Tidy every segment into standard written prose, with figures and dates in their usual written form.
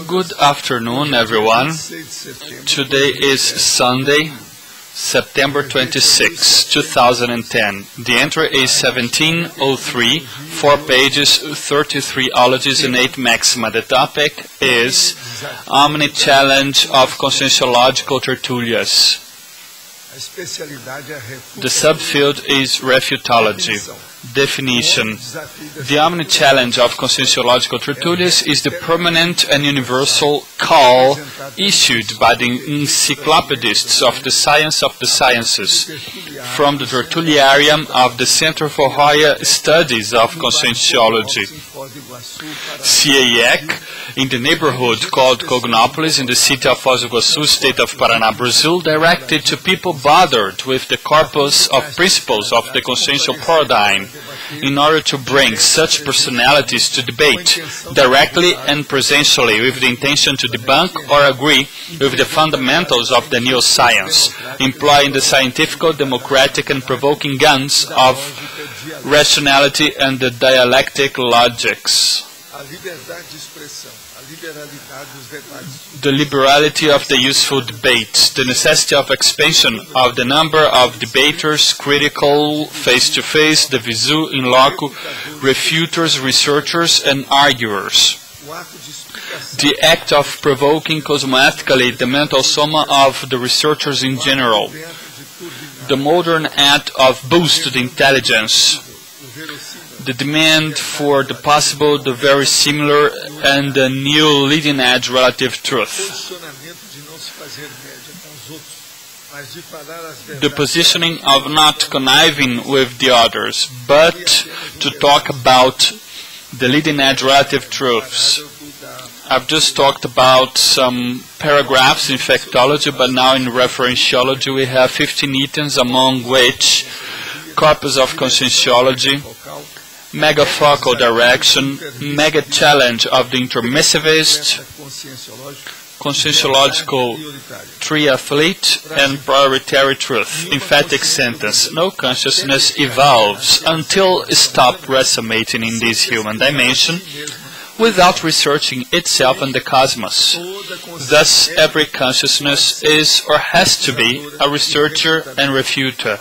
Good afternoon, everyone. Today is Sunday, September 26, 2010. The entry is 1703, 4 pages, 33 ologies and 8 maxima. The topic is Omnichallenge of conscientiological tertulias. The subfield is Refutology. Definition. The Omnichallenge of conscientiological tertulias is the permanent and universal call issued by the encyclopedists of the science of the sciences from the tertuliarium of the Centro for Higher Studies of Conscientiology, CEAEC, in the neighborhood called Cognopolis in the city of Foz do Iguaçu, state of Paraná, Brazil, directed to people bothered with the corpus of principles of the consciential paradigm, in order to bring such personalities to debate directly and presentially with the intention to debunk or agree with the fundamentals of the new science, employing the scientific, democratic and provoking guns of rationality and the dialectic logics. The liberality of the useful debate, the necessity of expansion of the number of debaters, critical, face-to-face, the visu, in loco, refuters, researchers, and arguers. The act of provoking cosmoethically the mental soma of the researchers in general. The modern act of boosted intelligence. The demand for the possible, the very similar, and the new leading edge relative truth. The positioning of not conniving with the others, but to talk about the leading edge relative truths. I've just talked about some paragraphs in factology, but now in referentiology we have 15 items, among which corpus of conscientiology, mega-focal direction, mega-challenge of the intermissivist, conscientiological triathlete, and prioritary truth. Emphatic sentence. No consciousness evolves until it stops resonating in this human dimension without researching itself and the cosmos. Thus, every consciousness is or has to be a researcher and refuter.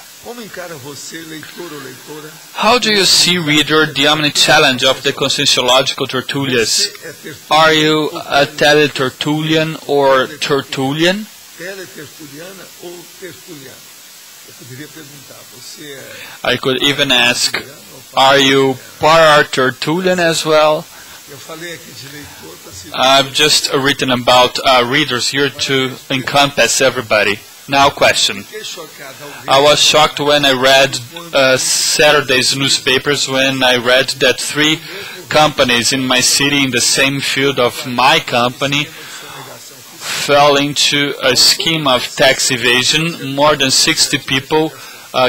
How do you see, reader, the omni-challenge of the conscientiological tertulias? Are you a tele-tertulian or tertulian? I could even ask, are you para-tertulian as well? I've just written about readers here to encompass everybody. Now question. I was shocked when I read Saturday's newspapers when I read that 3 companies in my city in the same field of my company fell into a scheme of tax evasion. More than 60 people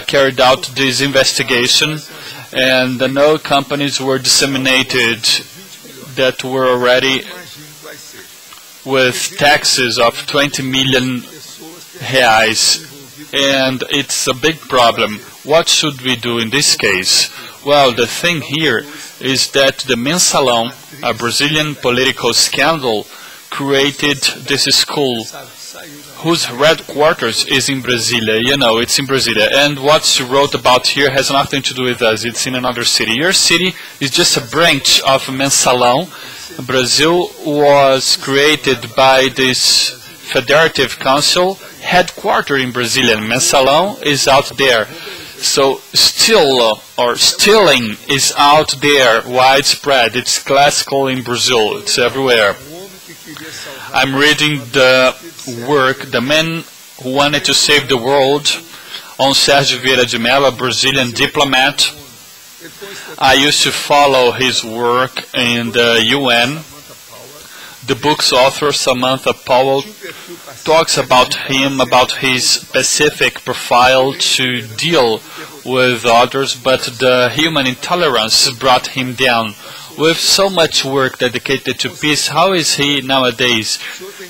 carried out this investigation, and no companies were disseminated that were already with taxes of 20 million reais, and it's a big problem. What should we do in this case? Well, the thing here is that the Mensalão, a Brazilian political scandal, created this school whose headquarters is in Brasilia. You know, it's in Brasilia. And what she wrote about here has nothing to do with us. It's in another city. Your city is just a branch of Mensalão. Brazil was created by this Federative Council, headquartered in Brasilia. Mensalão is out there. So stealing is out there, widespread. It's classical in Brazil. It's everywhere. I'm reading the work, The Man Who Wanted to Save the World, on Sérgio Vieira de Mello, a Brazilian diplomat. I used to follow his work in the UN. The book's author, Samantha Powell, talks about him, about his specific profile to deal with others, but the human intolerance brought him down. With so much work dedicated to peace, how is he nowadays?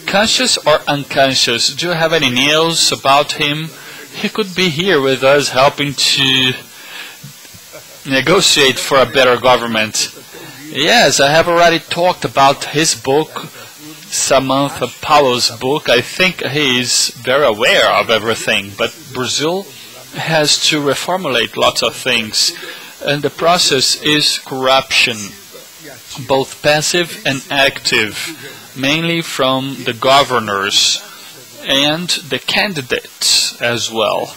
Conscious or unconscious? Do you have any news about him? He could be here with us helping to negotiate for a better government. Yes, I have already talked about his book, Samantha Powell's book. I think he is very aware of everything, but Brazil has to reformulate lots of things, and the process is corruption, both passive and active, mainly from the governors and the candidates as well.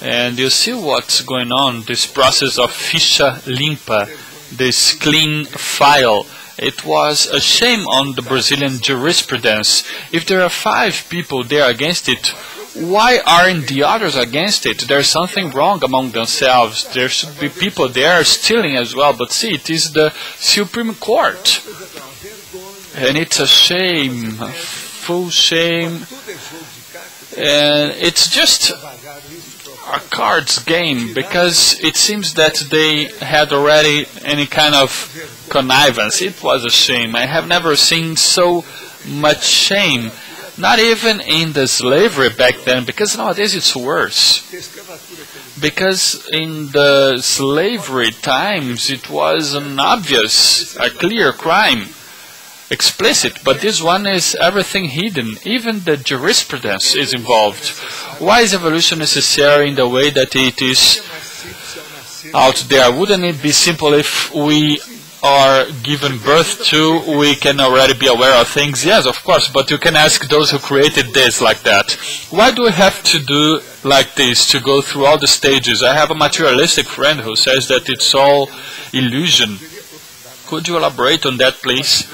And you see what's going on, this process of ficha limpa, this clean file. It was a shame on the Brazilian jurisprudence. If there are 5 people there against it, why aren't the others against it? There's something wrong among themselves. There should be people there stealing as well. But see, it is the Supreme Court. And it's a shame, full shame. And it's just a cards game, because it seems that they had already any kind of connivance. It was a shame. I have never seen so much shame, not even in the slavery back then, because nowadays it's worse. Because in the slavery times it was an obvious, a clear crime, explicit, but this one is everything hidden. Even the jurisprudence is involved. Why is evolution necessary in the way that it is out there? Wouldn't it be simple if we are given birth to, we can already be aware of things? Yes, of course, but you can ask those who created this like that. Why do we have to do like this, to go through all the stages? I have a materialistic friend who says that it's all illusion. Could you elaborate on that, please?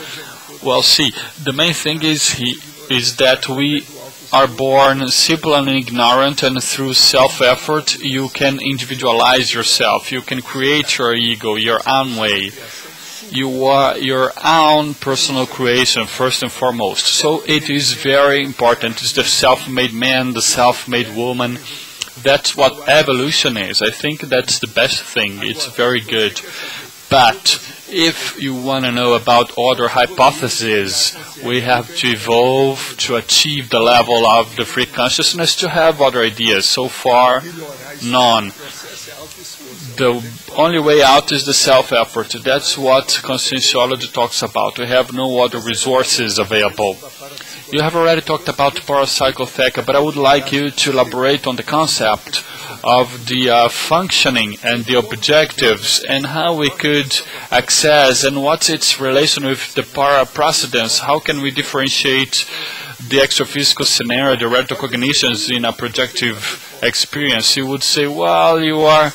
Well, see, the main thing is that we are born simple and ignorant, and through self-effort you can individualize yourself. You can create your ego, your own way. You are your own personal creation, first and foremost. So it is very important. It's the self-made man, the self-made woman. That's what evolution is. I think that's the best thing. It's very good. But if you want to know about other hypotheses, we have to evolve to achieve the level of the free consciousness to have other ideas. So far, none. The only way out is the self-effort. That's what conscientiology talks about. We have no other resources available. You have already talked about parapsychotheca, but I would like you to elaborate on the concept of the functioning and the objectives, and how we could access, and what's its relation with the para-procedence. How can we differentiate the extraphysical scenario, the retrocognitions, in a projective experience? You would say, well, you are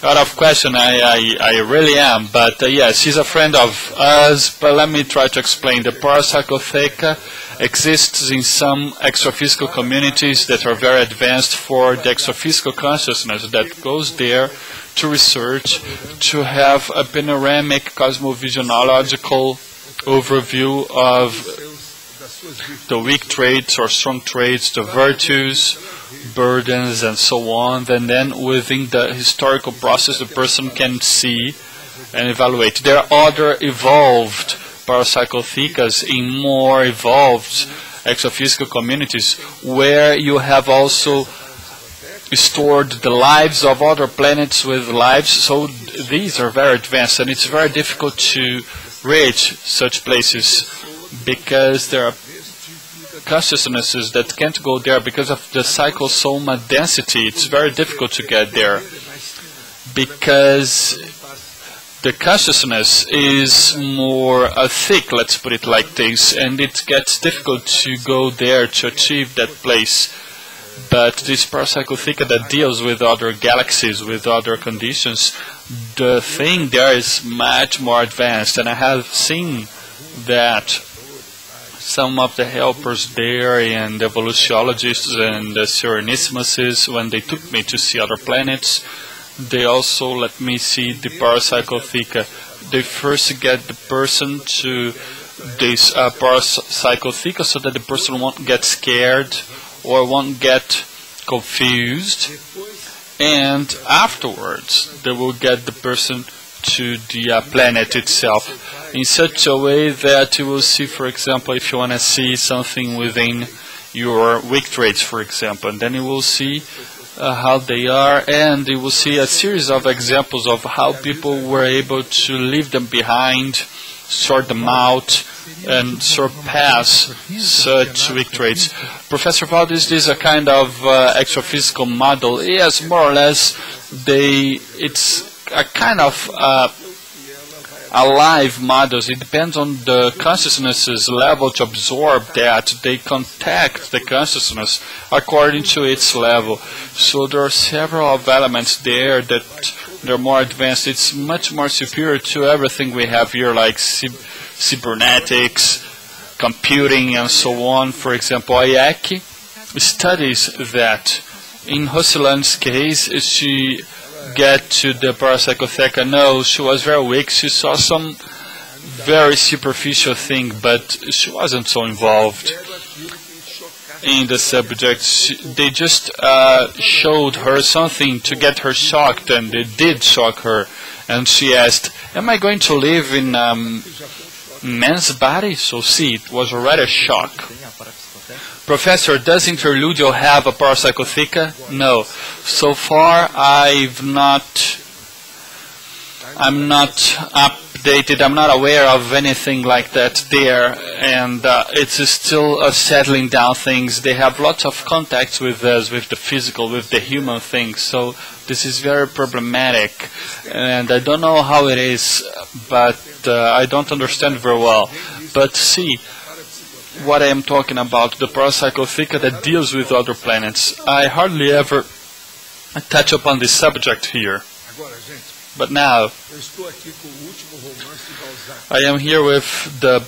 out of question. I really am, but yes, he's a friend of us, but let me try to explain. The parapsychotheca exists in some extraphysical communities that are very advanced for the extraphysical consciousness, that goes there to research, to have a panoramic cosmovisionological overview of the weak traits or strong traits, the virtues, burdens, and so on. And then within the historical process, the person can see and evaluate. There are other evolved parapsychothecas in more evolved extraphysical communities, where you have also stored the lives of other planets with lives. So these are very advanced, and it's very difficult to reach such places, because there are consciousnesses that can't go there because of the psychosoma density. It's very difficult to get there, because the consciousness is more thick, let's put it like this, and it gets difficult to go there to achieve that place. But this parapsychotheca that deals with other galaxies, with other conditions, the thing there is much more advanced, and I have seen that some of the helpers there, and the evolutiologists and the Serenissimuses, when they took me to see other planets, they also let me see the parapsychotheca. They first get the person to this parapsychotheca so that the person won't get scared or won't get confused, and afterwards they will get the person to the planet itself in such a way that you will see, for example, if you want to see something within your weak traits, for example, and then you will see how they are, and you will see a series of examples of how people were able to leave them behind, sort them out, and surpass such weak traits. Professor Waldo, is this a kind of extraphysical model? Yes, more or less. It's a kind of alive models. It depends on the consciousness's level to absorb that. They contact the consciousness according to its level. So there are several of elements there that they're more advanced. It's much more superior to everything we have here, like cybernetics, computing, and so on. For example, CEAEC studies that. In Rosilane's case, she get to the parapsychotheca. No, she was very weak. She saw some very superficial thing, but she wasn't so involved in the subject. They just showed her something to get her shocked, and they did shock her. And she asked, am I going to live in man's body? So see, it was already a shock. Professor, does Interludio have a parapsychotheca? No. So far, I'm not updated. I'm not aware of anything like that there, and it's still settling down things. They have lots of contacts with us, with the physical, with the human things. So this is very problematic, and I don't know how it is, but I don't understand very well. But see what I am talking about, the parapsychotheca that deals with other planets. I hardly ever touch upon this subject here. But now, I am here with the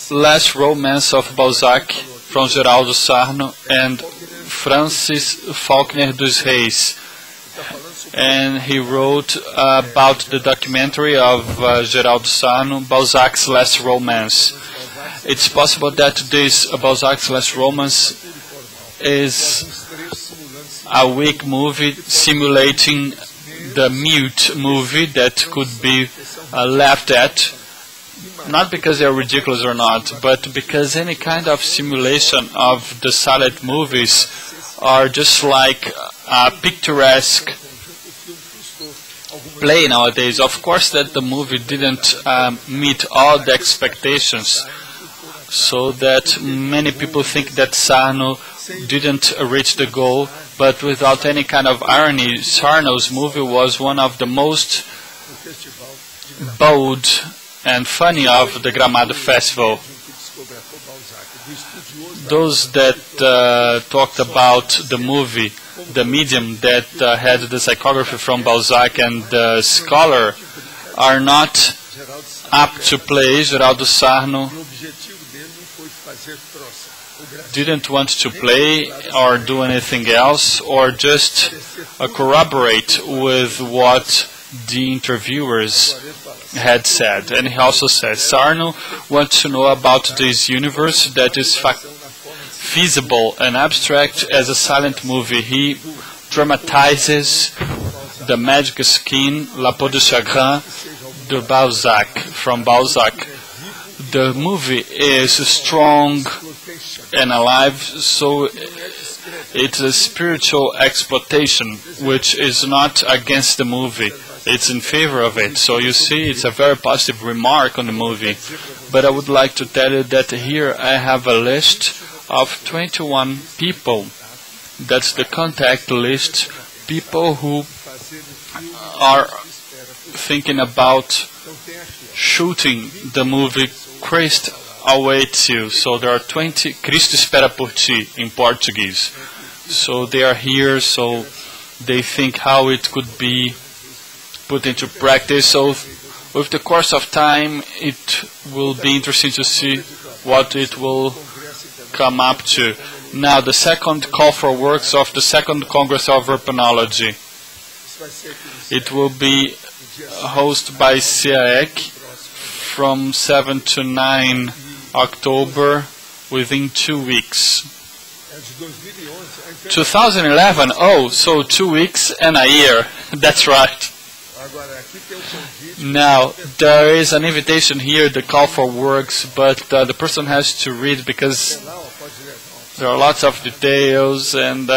last romance of Balzac from Geraldo Sarno and Francis Faulkner dos Reis. And he wrote about the documentary of Geraldo Sarno, Balzac's Last Romance. It's possible that this Balzac's Last Romance is a weak movie simulating the mute movie that could be laughed at, not because they're ridiculous or not, but because any kind of simulation of the silent movies are just like a picturesque play nowadays. Of course that the movie didn't meet all the expectations, so that many people think that Sarno didn't reach the goal, but without any kind of irony, Sarno's movie was one of the most bold and funny of the Gramado Festival. Those that talked about the movie, the medium that had the psychography from Balzac and the scholar, are not apt to play. Geraldo Sarno didn't want to play or do anything else, or just corroborate with what the interviewers had said. And he also says Sarno wants to know about this universe that is feasible and abstract as a silent movie. He dramatizes the magic skin, La Peau de Chagrin, de Balzac, from Balzac. The movie is strong and alive, so it's a spiritual exploitation, which is not against the movie. It's in favor of it. So you see, it's a very positive remark on the movie. But I would like to tell you that here I have a list of 21 people. That's the contact list. People who are thinking about shooting the movie Christ Awaits You. So there are 20, Cristo Espera por Ti in Portuguese. So they are here, so they think how it could be put into practice. So with the course of time, it will be interesting to see what it will come up to. Now, the second call for works of the second Congress of Refutology. It will be hosted by CEAEC from 7 to 9 October, within 2 weeks. 2011, oh, so 2 weeks and a year. That's right. Now, there is an invitation here, the call for works, but the person has to read because there are lots of details, and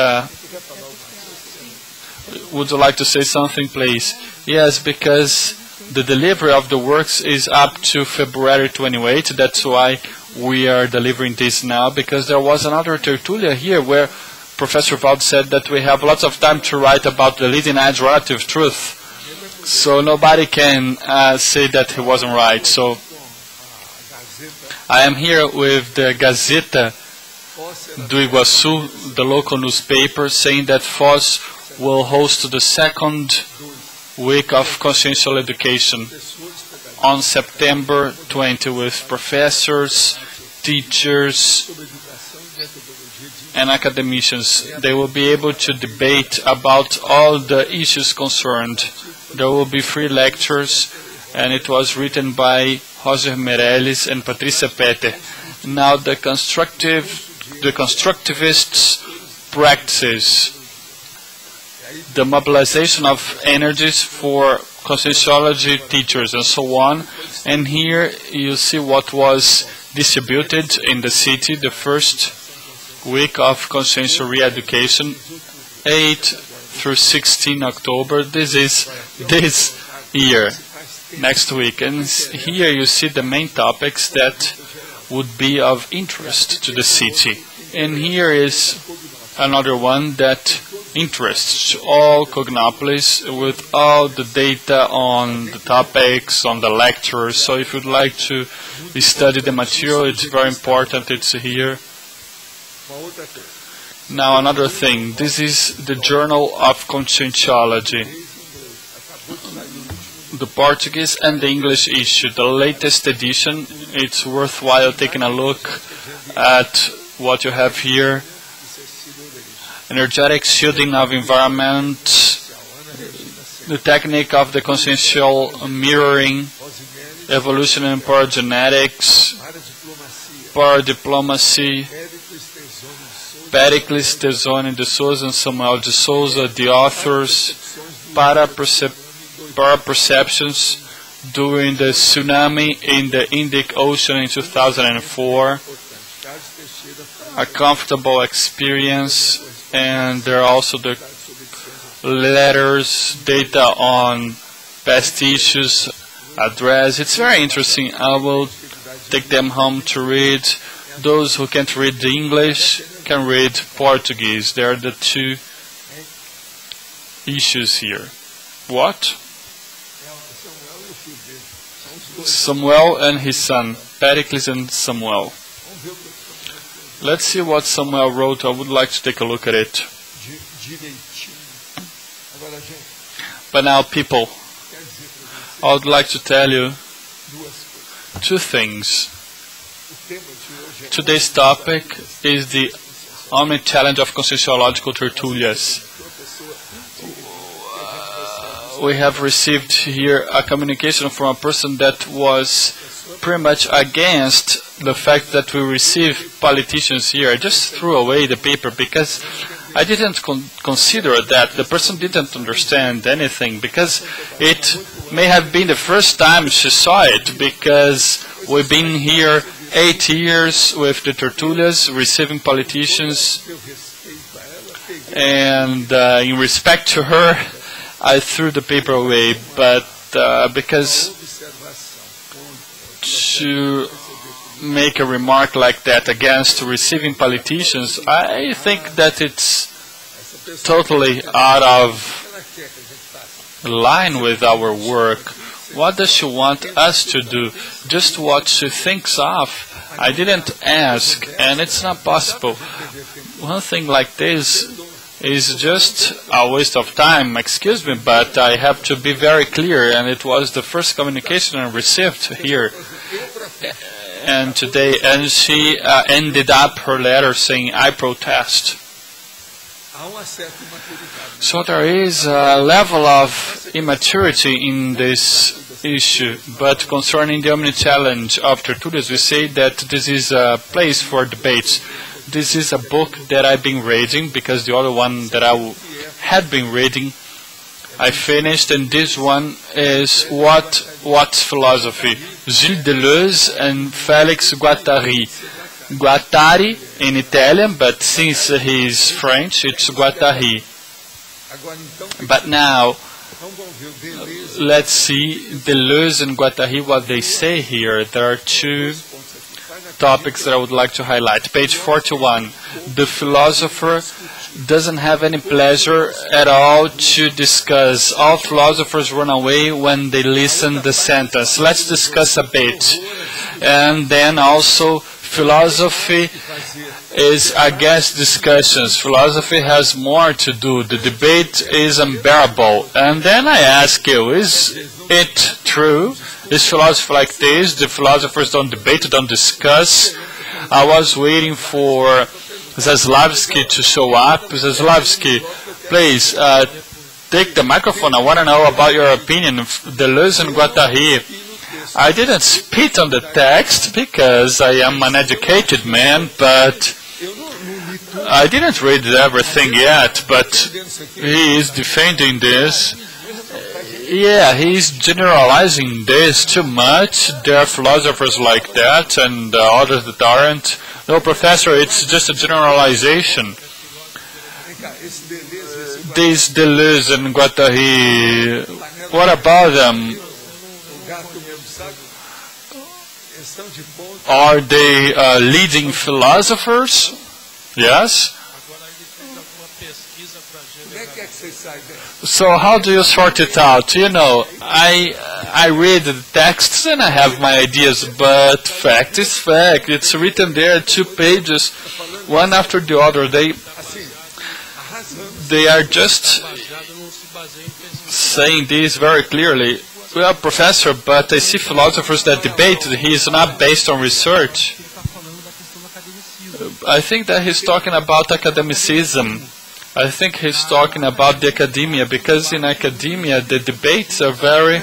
would you like to say something, please? Yes, because the delivery of the works is up to February 28. That's why we are delivering this now, because there was another tertulia here where Professor Waldo said that we have lots of time to write about the leading edge relative truth. So nobody can say that he wasn't right. So I am here with the Gazeta do Iguaçu, the local newspaper, saying that Foz will host the second week of consciential education on September 20 with professors, teachers, and academicians. They will be able to debate about all the issues concerned. There will be free lectures, and it was written by Roger Meirelles and Patricia Peter. Now the constructivists' practices the mobilization of energies for conscientiology teachers and so on. And here you see what was distributed in the city the first week of consciential re-education, 8 through 16 October. This is this year, next week. And here you see the main topics that would be of interest to the city. And here is another one that interests all Cognopolis with all the data on the topics, on the lectures. So if you'd like to study the material, it's very important. It's here. Now another thing. This is the Journal of Conscientiology, the Portuguese and the English issue, the latest edition. It's worthwhile taking a look at what you have here. Energetic shielding of environment, the technique of the consciential mirroring, evolution and power genetics, power diplomacy, Pericles Terzoni de Souza and Samuel de Souza, the authors, para-perceptions during the tsunami in the Indic Ocean in 2004, a comfortable experience. And there are also the letters, data on past issues, address. It's very interesting. I will take them home to read. Those who can't read the English can read Portuguese. There are the two issues here. What? Samuel and his son, Pericles and Samuel. Let's see what Samuel wrote. I would like to take a look at it. But now, people, I would like to tell you two things. Today's topic is the Omnichallenge of conscientiological tertulias. We have received here a communication from a person that was pretty much against the fact that we receive politicians here. I just threw away the paper because I didn't consider that. The person didn't understand anything because it may have been the first time she saw it, because we've been here 8 years with the tertulias receiving politicians, and in respect to her I threw the paper away. But because to make a remark like that against receiving politicians, I think that it's totally out of line with our work. What does she want us to do? Just what she thinks of. I didn't ask, and it's not possible. One thing like this is just a waste of time. Excuse me, but I have to be very clear, and it was the first communication I received here. And today, and she ended up her letter saying, "I protest." So there is a level of immaturity in this issue. But concerning the Omnichallenge of Tertulias, we say that this is a place for debates. This is a book that I've been reading, because the other one that I had been reading I finished, and this one is What's Philosophy? Gilles Deleuze and Félix Guattari. Guattari in Italian, but since he's French, it's Guattari. But now, let's see Deleuze and Guattari, what they say here. There are two topics that I would like to highlight. Page 41. The philosopher doesn't have any pleasure at all to discuss. All philosophers run away when they listen the sentence. Let's discuss a bit. And then also, philosophy is against discussions. Philosophy has more to do. The debate is unbearable. And then I ask you, is it true? Is philosophy like this? The philosophers don't debate, don't discuss. I was waiting for Zaslavsky to show up. Zaslavsky, please take the microphone. I want to know about your opinion. Deleuze and Guattari. I didn't spit on the text because I am an educated man, but I didn't read everything yet, but he is defending this. Yeah, he's generalizing this too much. There are philosophers like that and others that aren't. No, Professor, it's just a generalization. These Deleuze and Guattari, what about them? Are they leading philosophers? Yes. So how do you sort it out? You know, I read the texts and I have my ideas, but fact is fact. It's written there, 2 pages, one after the other. They are just saying this very clearly. Well, Professor, but I see philosophers that debate. He is not based on research. I think that he's talking about academicism. I think he's talking about the academia, because in academia the debates are very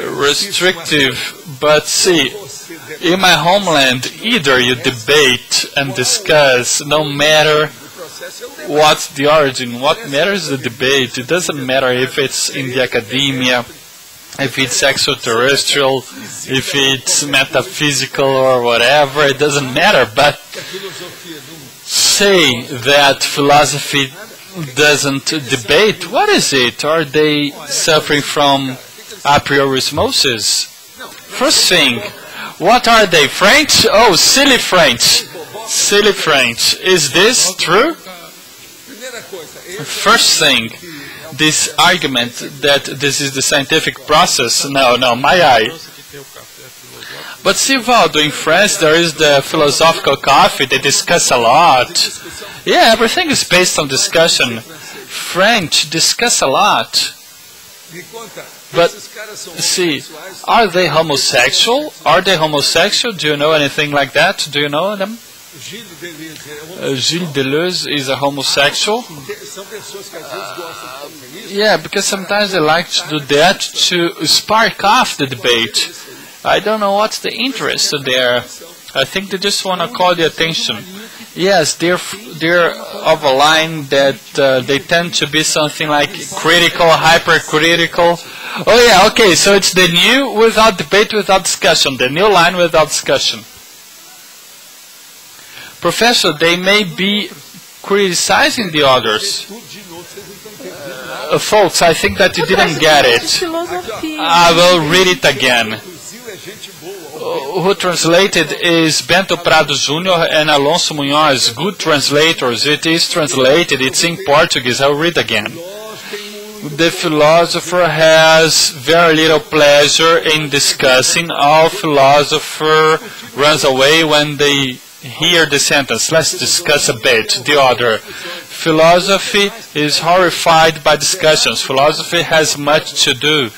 restrictive. But see, in my homeland, either you debate and discuss, no matter what's the origin, what matters is the debate. It doesn't matter if it's in the academia, if it's extraterrestrial, if it's metaphysical or whatever, it doesn't matter. But say that philosophy doesn't debate, what is it? Are they suffering from a priori osmosis? First thing, what are they? French? Oh, silly French. Silly French. Is this true? First thing, this argument that this is the scientific process, no, my eye. But see, Waldo, in France there is the philosophical coffee, they discuss a lot. Yeah, everything is based on discussion. French discuss a lot. But see, are they homosexual? Are they homosexual? Do you know anything like that? Do you know them? Gilles Deleuze is a homosexual. Yeah, because sometimes they like to do that to spark off the debate. I don't know what's the interest there. I think they just want to call the attention. Yes, they're of a line that they tend to be something like critical, hypercritical. Oh yeah, okay, so it's the new without debate, without discussion, the new line without discussion. Professor, they may be criticizing the others. Folks, I think that you didn't get it. I will read it again. Who translated is Bento Prado Jr. and Alonso Munhoz, good translators. It is translated, it's in Portuguese. I'll read again. The philosopher has very little pleasure in discussing. All philosopher runs away when they hear the sentence. Let's discuss a bit. The other. Philosophy is horrified by discussions. Philosophy has much to do.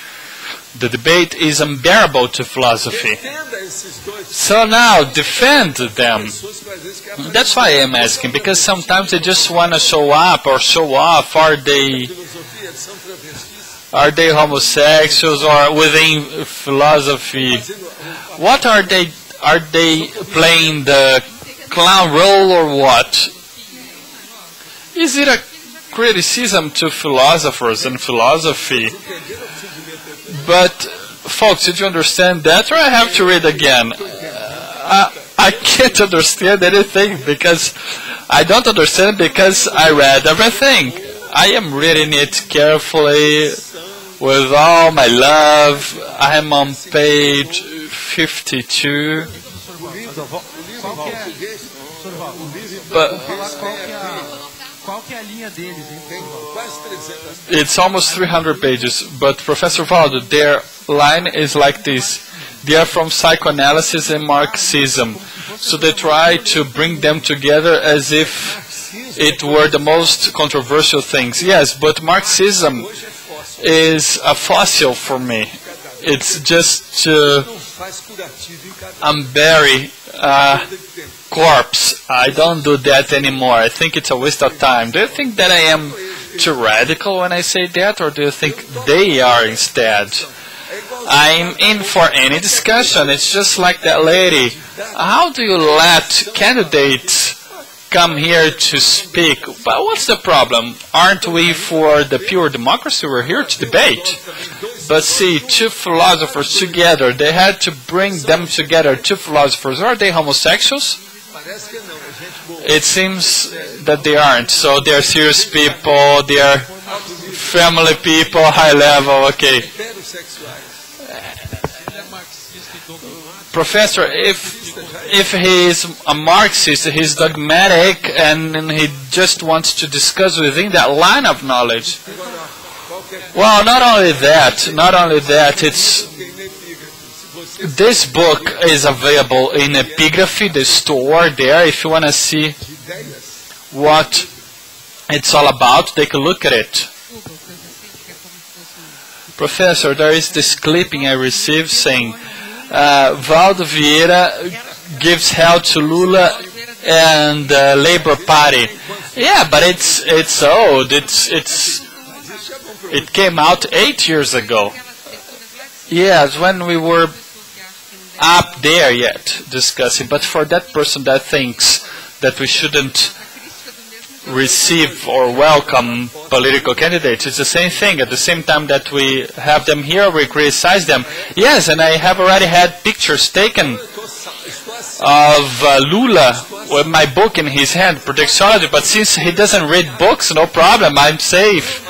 The debate is unbearable to philosophy. So now, defend them. That's why I'm asking, because sometimes they just want to show up or show off. Are they homosexuals or within philosophy? What are they? Are they playing the clown role or what? Is it a criticism to philosophers and philosophy? But, folks, did you understand that, or I have to read again? I can't understand anything because I don't understand because I read everything. I am reading it carefully with all my love. I am on page 52. But it's almost 300 pages. But Professor Waldo, their line is like this. They are from psychoanalysis and Marxism. So they try to bring them together as if it were the most controversial things. Yes, but Marxism is a fossil for me. It's just unbury corpse. I don't do that anymore. I think it's a waste of time. Do you think that I am too radical when I say that, or do you think they are instead? I'm in for any discussion. It's just like that lady. How do you let candidates come here to speak? But what's the problem? Aren't we for the pure democracy? We're here to debate. But see, two philosophers together, they had to bring them together, two philosophers. Are they homosexuals? It seems that they aren't. So they're serious people, they're family people, high level, okay. Professor, if he is a Marxist, he's dogmatic, and he just wants to discuss within that line of knowledge. Well, not only that, it's this book is available in Epigraphy, the store there. If you want to see what it's all about, take a look at it. Professor, there is this clipping I received saying, Waldo Vieira gives hell to Lula and Labour Party. Yeah, but it's old. It came out 8 years ago. Yes, when we were up there yet discussing. But for that person that thinks that we shouldn't receive or welcome political candidates, it's the same thing. At the same time that we have them here, we criticize them. Yes, and I have already had pictures taken of Lula with my book in his hand, Protectology, but since he doesn't read books, no problem, I'm safe.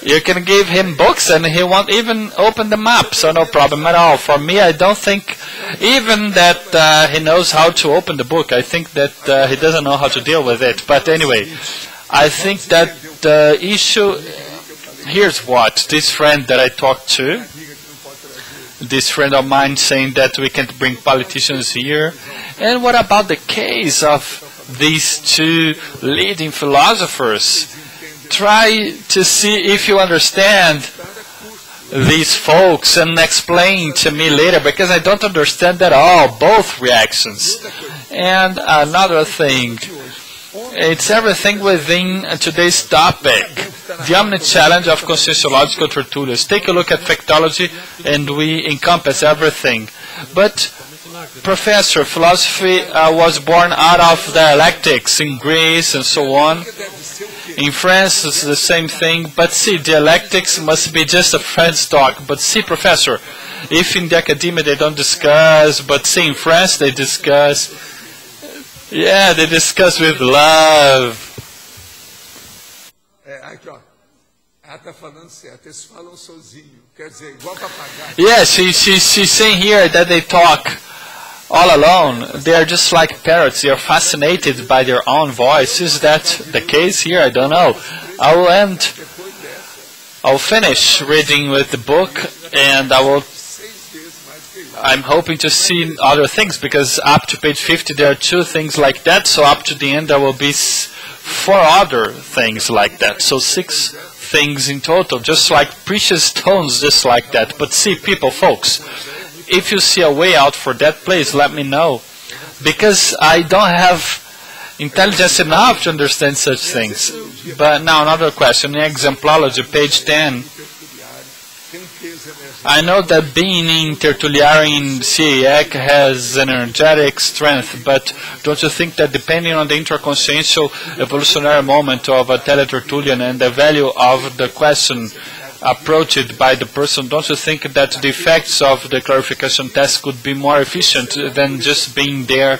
You can give him books and he won't even open them up, so no problem at all. For me, I don't think even that he knows how to open the book. I think that he doesn't know how to deal with it. But anyway, I think that the issue, here's what, this friend that I talked to, this friend of mine saying that we can't bring politicians here. And what about the case of these two leading philosophers? Try to see if you understand these folks and explain to me later, because I don't understand at all both reactions. And another thing, it's everything within today's topic, the Omnichallenge of conscientiological tertulias. Take a look at Refutology and we encompass everything. But Professor, philosophy was born out of dialectics in Greece and so on. In France, it's the same thing. But see, dialectics must be just a friend's talk. But see, Professor, if in the academia they don't discuss, but see, in France they discuss. Yeah, they discuss with love. Yeah, she's saying here that they talk all alone. They are just like parrots. They are fascinated by their own voice. Is that the case here? I don't know. I'll finish reading with the book, and I'm hoping to see other things, because up to page 50 there are 2 things like that, so up to the end there will be 4 other things like that. So 6 things in total, just like precious stones, just like that. But see, people, folks, if you see a way out for that, please let me know, because I don't have intelligence enough to understand such things. But now another question, in exemplology, page 10. I know that being in Tertúlia in CEAEC has an energetic strength, but don't you think that depending on the interconsciential evolutionary moment of a teletertulian and the value of the question approached by the person, don't you think that the effects of the clarification test could be more efficient than just being there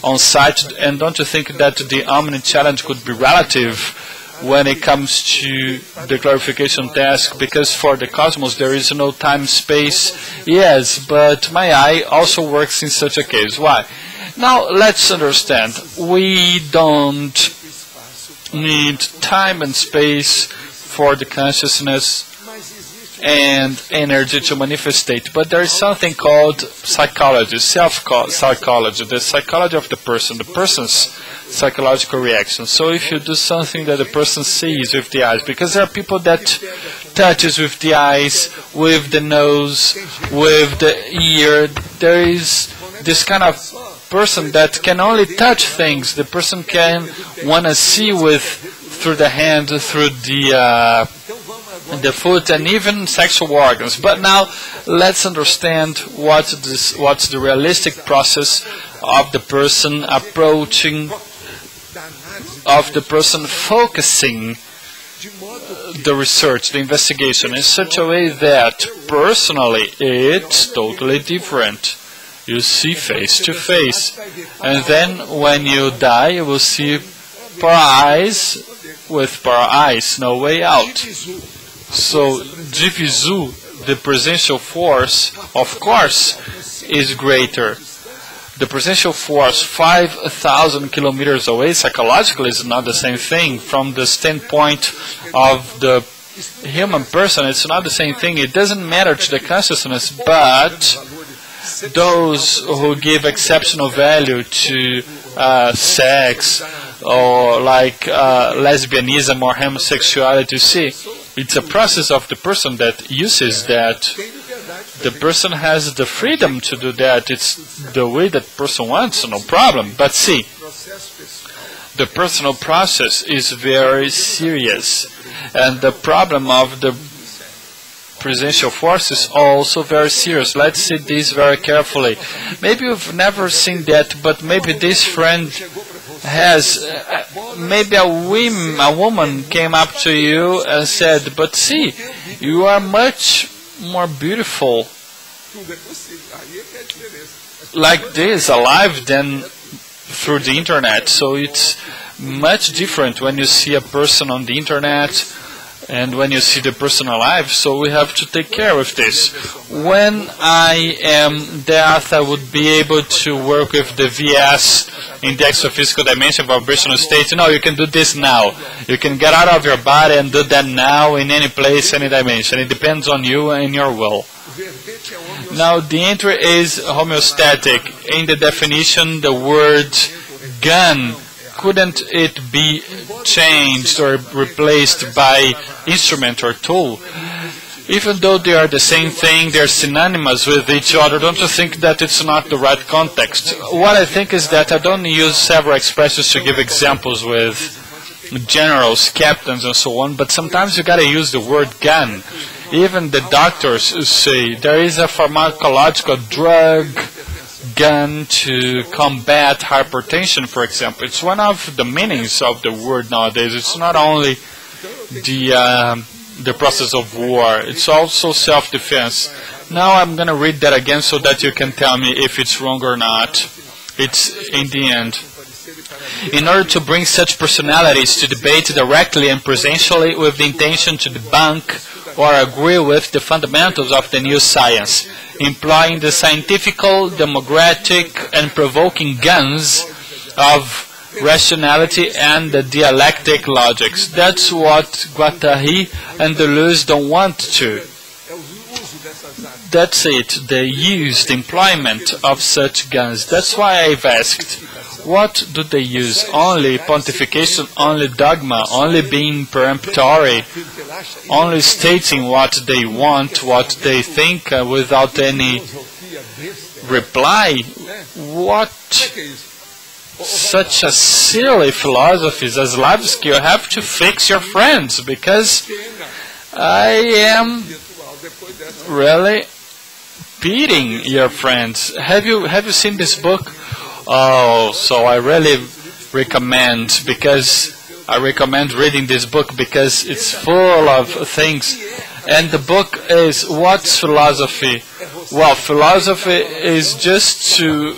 on site? And don't you think that the Omnichallenge could be relative when it comes to the clarification task, because for the cosmos there is no time-space. Yes, but my eye also works in such a case. Why? Now let's understand. We don't need time and space for the consciousness and energy to manifestate, but there is something called psychology, self-psychology, the psychology of the person's psychological reaction. So if you do something that the person sees with the eyes, because there are people that touches with the eyes, with the nose, with the ear, there is this kind of person that can only touch things. The person can want to see with through the hand, through the foot, and even sexual organs. But now let's understand what's the realistic process of the person approaching, of the person focusing the research, the investigation in such a way that personally it's totally different. You see face to face, and then when you die you will see para eyes with para eyes, no way out. So divisu, the presential force, of course, is greater. The presential force 5,000 kilometers away psychologically is not the same thing. From the standpoint of the human person, it's not the same thing. It doesn't matter to the consciousness, but those who give exceptional value to sex or like lesbianism or homosexuality, see, it's a process of the person that uses that. The person has the freedom to do that. It's the way that person wants, no problem. But see, the personal process is very serious, and the problem of the presential force is also very serious. Let's see this very carefully. Maybe you've never seen that, but maybe this friend has, maybe a woman came up to you and said, but see, you are much more beautiful like this, alive, than through the internet. So it's much different when you see a person on the internet and when you see the person alive. So we have to take care of this. When I am death, I would be able to work with the VS, index of physical dimension, vibrational state. No, you can do this now. You can get out of your body and do that now in any place, any dimension. It depends on you and your will. Now the entry is homeostatic. In the definition, the word gun, couldn't it be changed or replaced by instrument or tool? Even though they are the same thing, they're synonymous with each other, don't you think that it's not the right context? What I think is that I don't use several expressions to give examples with generals, captains, and so on, but sometimes you gotta use the word gun. Even the doctors say there is a pharmacological drug gun to combat hypertension, for example. It's one of the meanings of the word nowadays. It's not only the process of war, it's also self-defense. Now I'm going to read that again so that you can tell me if it's wrong or not. It's in the end. In order to bring such personalities to debate directly and presentially with the intention to debunk or agree with the fundamentals of the new science, employing the scientifical, democratic, and provoking guns of rationality and the dialectic logics. That's what Guattari and Deleuze don't want to. That's it, the use, the employment of such guns. That's why I've asked, what do they use? Only pontification, only dogma, only being peremptory, only stating what they want, what they think, without any reply? What? Such a silly philosophy. Zaslavsky, you have to fix your friends, because I am really pitying your friends. Have you seen this book? Oh, so I really recommend, because I recommend reading this book because it's full of things. And the book is, what's philosophy? Well, philosophy is just to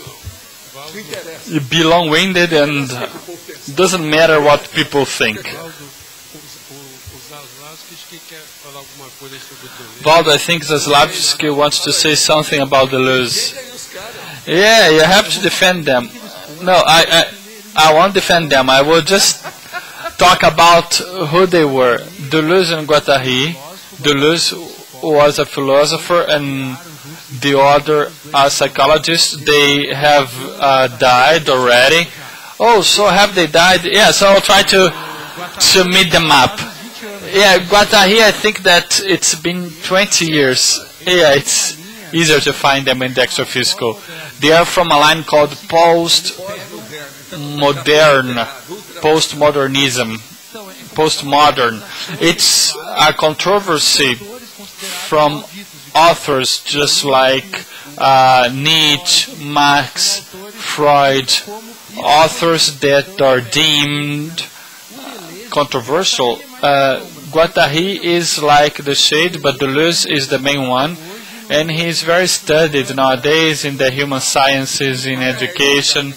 be long-winded and doesn't matter what people think. Waldo, I think Zaslavsky wants to say something about Deleuze. Yeah, you have to defend them. No, I won't defend them. I will just talk about who they were. Deleuze and Guattari. Deleuze was a philosopher and the other a psychologist. They have died already. Oh, so have they died? Yeah, so I'll try to meet them up. Yeah, Guattari, I think that it's been 20 years. Yeah, it's easier to find them in the extraphysical. They are from a line called postmodern. It's a controversy from authors just like Nietzsche, Marx, Freud, authors that are deemed controversial. Guattari is like the shade, but Deleuze is the main one, and he is very studied nowadays in the human sciences, in education.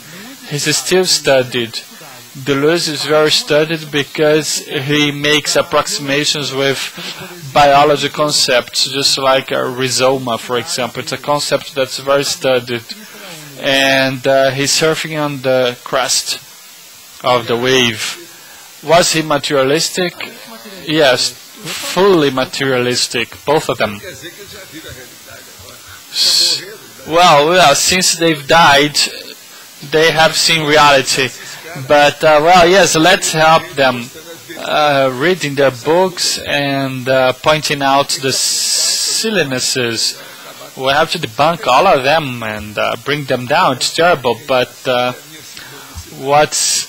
He's still studied. Deleuze is very studied because he makes approximations with biology concepts, just like rhizoma, for example. It's a concept that's very studied. And he's surfing on the crest of the wave. Was he materialistic? Yes, fully materialistic, both of them. Well, since they've died, they have seen reality. But, well, yes, let's help them reading their books and pointing out the sillinesses. We have to debunk all of them and bring them down. It's terrible, but what's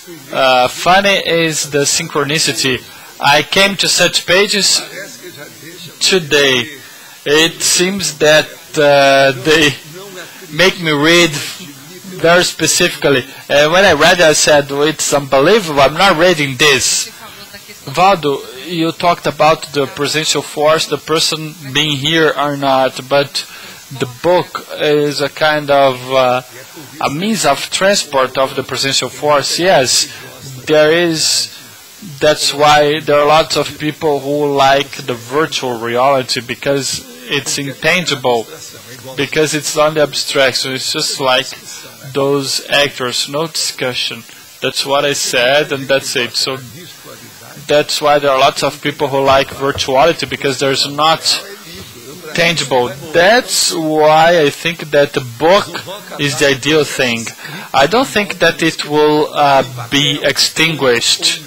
funny is the synchronicity. I came to such pages today. It seems that they make me read very specifically. When I read it, I said, oh, it's unbelievable, I'm not reading this. Waldo, you talked about the presential force, the person being here or not, but the book is a kind of a means of transport of the presential force. Yes, there is. That's why there are lots of people who like the virtual reality, because it's intangible, because it's only abstraction. It's just like those actors, no discussion. That's what I said, and that's it. So that's why there are lots of people who like virtuality, because there's not tangible. That's why I think that the book is the ideal thing. I don't think that it will be extinguished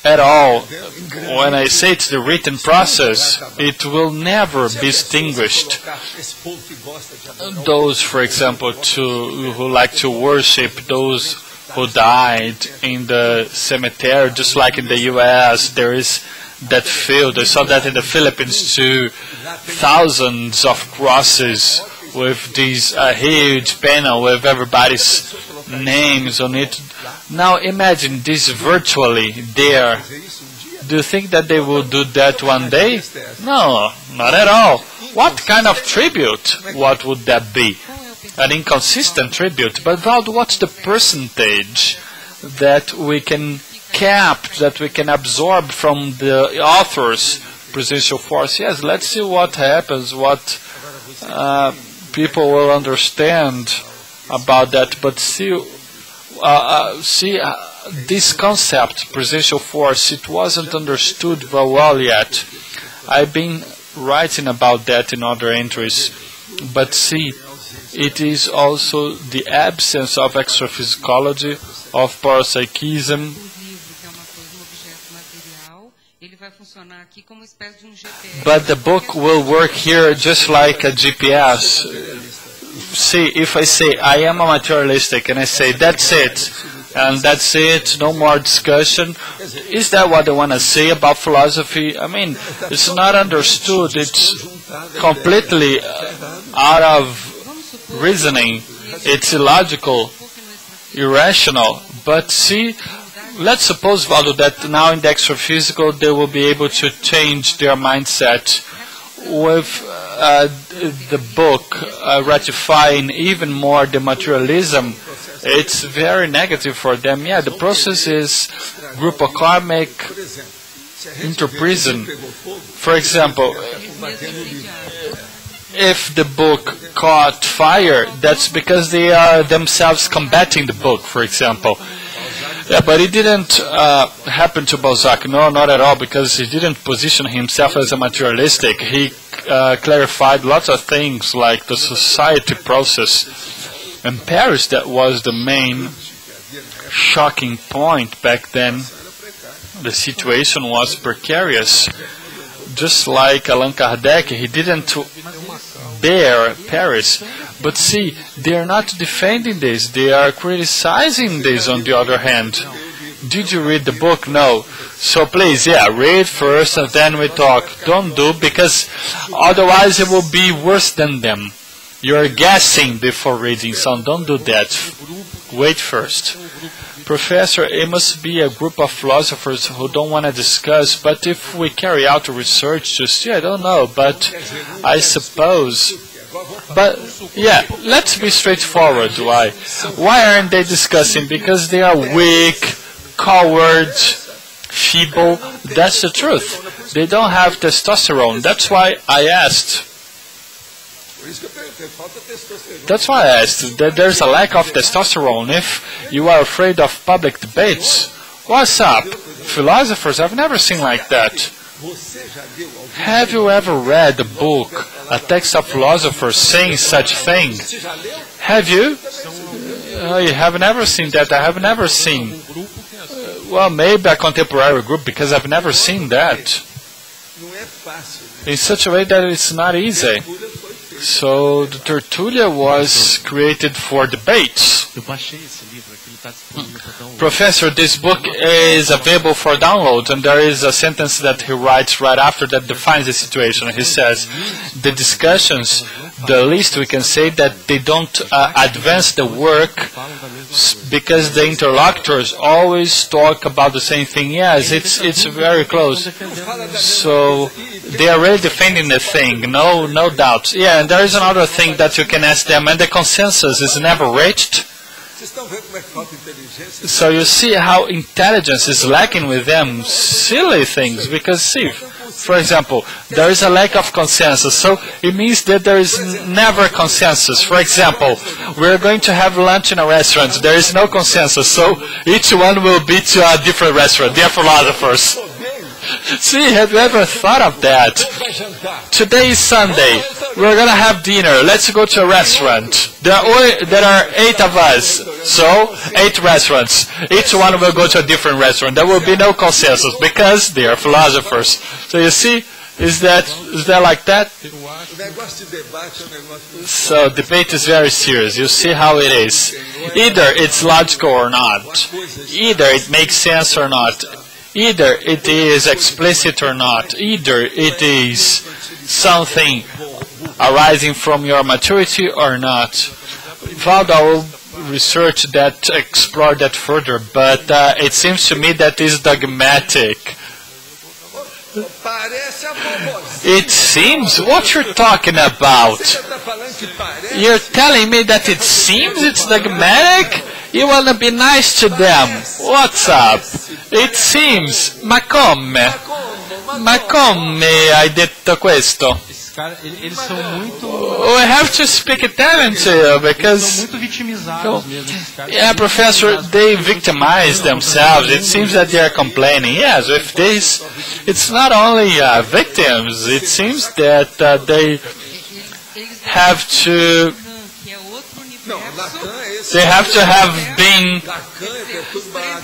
at all. When I say it's the written process, it will never be extinguished. Those, for example, who like to worship those who died in the cemetery, just like in the U.S., there is that field. I saw that in the Philippines too. Thousands of crosses with these huge panel with everybody's names on it. Now imagine this virtually there. Do you think that they will do that one day? No, not at all. What kind of tribute? What would that be? An inconsistent tribute. But Waldo, what's the percentage that we can cap, that we can absorb from the author's presential force? Yes, let's see what happens, what people will understand about that. But see, this concept, presential force, it wasn't understood very well yet. I've been writing about that in other entries. But see, it is also the absence of extraphysiology, of parapsychism. But the book will work here just like a GPS. See, if I say I am a materialistic and I say that's it, and that's it, no more discussion, is that what I want to say about philosophy? I mean, it's not understood, it's completely out of reasoning, it's illogical, irrational. But see, let's suppose, Waldo, that now in the extraphysical they will be able to change their mindset with the book ratifying even more the materialism. It's very negative for them. Yeah, the process is groupokarmic, into prison. For example, if the book caught fire, that's because they are themselves combating the book, for example. Yeah, but it didn't happen to Balzac. No, not at all, because he didn't position himself as a materialistic. He clarified lots of things like the society process. In Paris, that was the main shocking point back then. The situation was precarious. Just like Allan Kardec, he didn't bear Paris. But see, they are not defending this, they are criticizing this on the other hand. Did you read the book? No. So please, yeah, read first and then we talk. Don't do, because otherwise it will be worse than them. You're guessing before reading, so don't do that. Wait first. Professor, it must be a group of philosophers who don't want to discuss, but if we carry out a research, I don't know, but I suppose... But, yeah, let's be straightforward. Why? Why aren't they discussing? Because they are weak, coward, feeble. That's the truth. They don't have testosterone. That's why I asked. That there's a lack of testosterone. If you are afraid of public debates, what's up? Philosophers, I've never seen like that. Have you ever read a book, a text of philosophers saying such thing? Have you? You have never seen that. I have never seen. Well, maybe a contemporary group, because I've never seen that. In such a way that it's not easy. So the Tertúlia was created for debates. Professor, this book is available for download, and there is a sentence that he writes right after that defines the situation. He says, the discussions, the least we can say that they don't advance the work because the interlocutors always talk about the same thing. Yes, it's very close. So they are really defending the thing, no doubt. Yeah, and there is another thing that you can ask them, and the consensus is never reached. So you see how intelligence is lacking with them, silly things, because see, for example, there is a lack of consensus, so it means that there is never consensus. For example, we're going to have lunch in a restaurant, there is no consensus, so each one will be to a different restaurant, they are philosophers. See, have you ever thought of that? Today is Sunday. We're going to have dinner. Let's go to a restaurant. There are 8 of us. So, 8 restaurants. Each one will go to a different restaurant. There will be no consensus because they are philosophers. So you see, is that like that? So debate is very serious. You see how it is. Either it's logical or not. Either it makes sense or not. Either it is explicit or not. Either it is something arising from your maturity or not. Waldo will research that, explore that further, but it seems to me that is dogmatic. It seems? What you're talking about? You're telling me that it seems it's dogmatic? You want to be nice to them. What's up? It seems. Ma come? Ma come hai detto questo? We have to speak Italian to you because... Yeah, Professor, they victimize themselves. It seems that they are complaining. Yes, with this, it's not only victims. It seems that they have to... They have to have been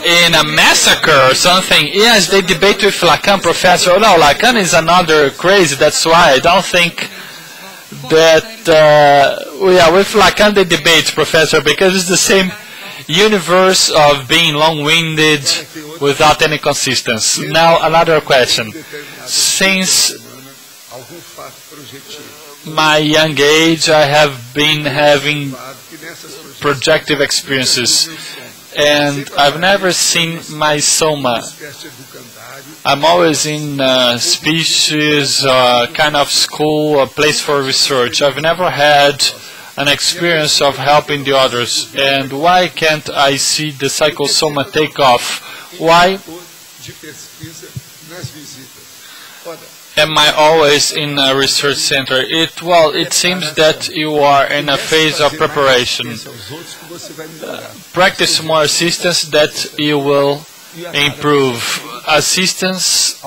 in a massacre or something. Yes, they debate with Lacan, Professor. Oh, no, Lacan is another crazy. That's why I don't think that... yeah, with Lacan they debate, Professor, because it's the same universe of being long-winded without any consistency. Now, another question. Since my young age, I have been having projective experiences, and I've never seen my soma. I'm always in species, kind of school, a place for research. I've never had an experience of helping the others. And why can't I see the psychosoma take off? Why? Am I always in a research center? It seems that you are in a phase of preparation. Practice more assistance that you will improve. Assistance,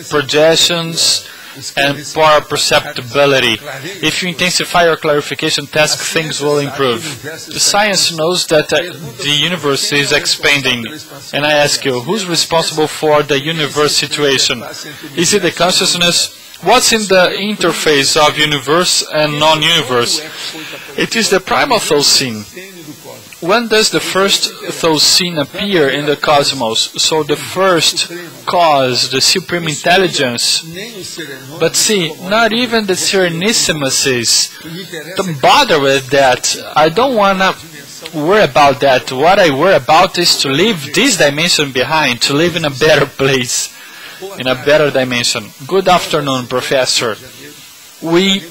projections, and power perceptibility. If you intensify your clarification task, things will improve. The science knows that the universe is expanding. And I ask you, who's responsible for the universe situation? Is it the consciousness? What's in the interface of universe and non-universe? It is the primal thought scene. When does the first thought scene appear in the cosmos? So the first cause, the supreme intelligence. But see, not even the Serenissimuses. Don't bother with that. I don't want to worry about that. What I worry about is to leave this dimension behind, to live in a better place, in a better dimension. Good afternoon, Professor. We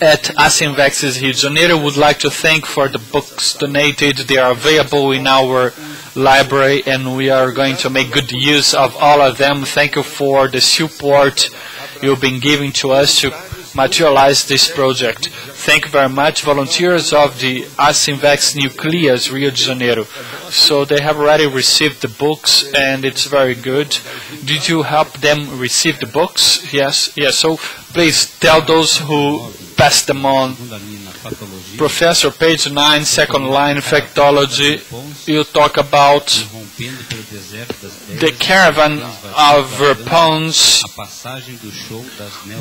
at ASPR Rio de Janeiro would like to thank for the books donated. They are available in our library and we are going to make good use of all of them. Thank you for the support you've been giving to us to materialize this project. Thank you very much, volunteers of the ASPR Nucleus Rio de Janeiro. So they have already received the books and it's very good. Did you help them receive the books? Yes. So please tell those who passed them on. Professor, page 9, second line, Refutology. You talk about the caravan of pawns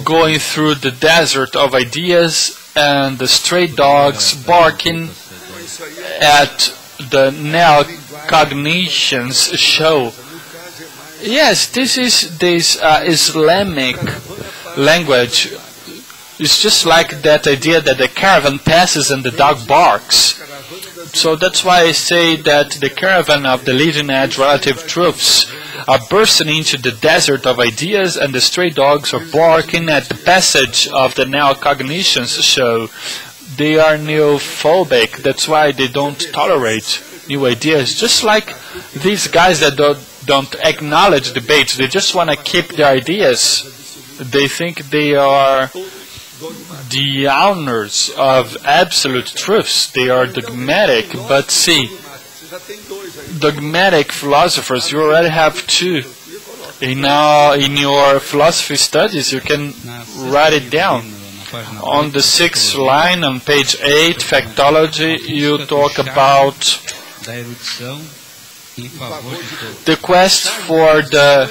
going through the desert of ideas and the stray dogs barking at the neo-cognitions show. Yes, this is this Islamic language. It's just like that idea that the caravan passes and the dog barks. So that's why I say that the caravan of the leading edge relative truths are bursting into the desert of ideas and the stray dogs are barking at the passage of the neo-cognitions show. They are neophobic, that's why they don't tolerate new ideas. Just like these guys that don't acknowledge debates, they just want to keep their ideas. They think they are the owners of absolute truths. They are dogmatic, but see, dogmatic philosophers, you already have two. In your philosophy studies, you can write it down. On the 6th line, on page 8, Factology, you talk about the quest for the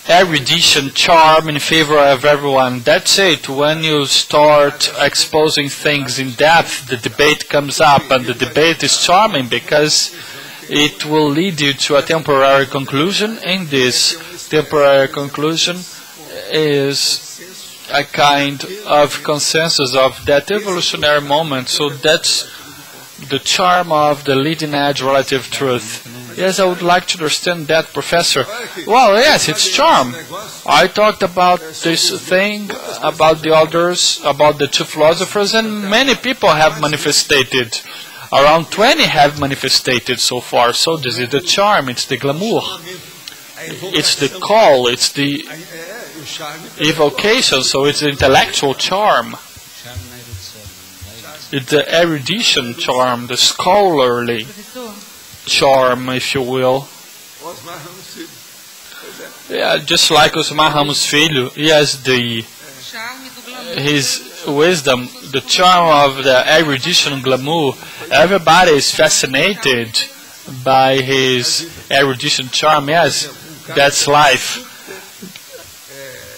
erudition charm in favor of everyone. That's it. When you start exposing things in depth, the debate comes up, and the debate is charming because it will lead you to a temporary conclusion, and this temporary conclusion is a kind of consensus of that evolutionary moment. So that's the charm of the leading edge relative truth. Yes, I would like to understand that, Professor. Well, yes, it's charm. I talked about this thing, about the others, about the two philosophers, and many people have manifested. Around 20 have manifested so far. So this is the charm, it's the glamour. It's the call, it's the evocation, so it's the intellectual charm. It's the erudition charm, the scholarly charm, if you will. Yeah, just like Osmar Ramos Filho, he has his wisdom, the charm of the erudition glamour. Everybody is fascinated by his erudition charm. Yes, that's life.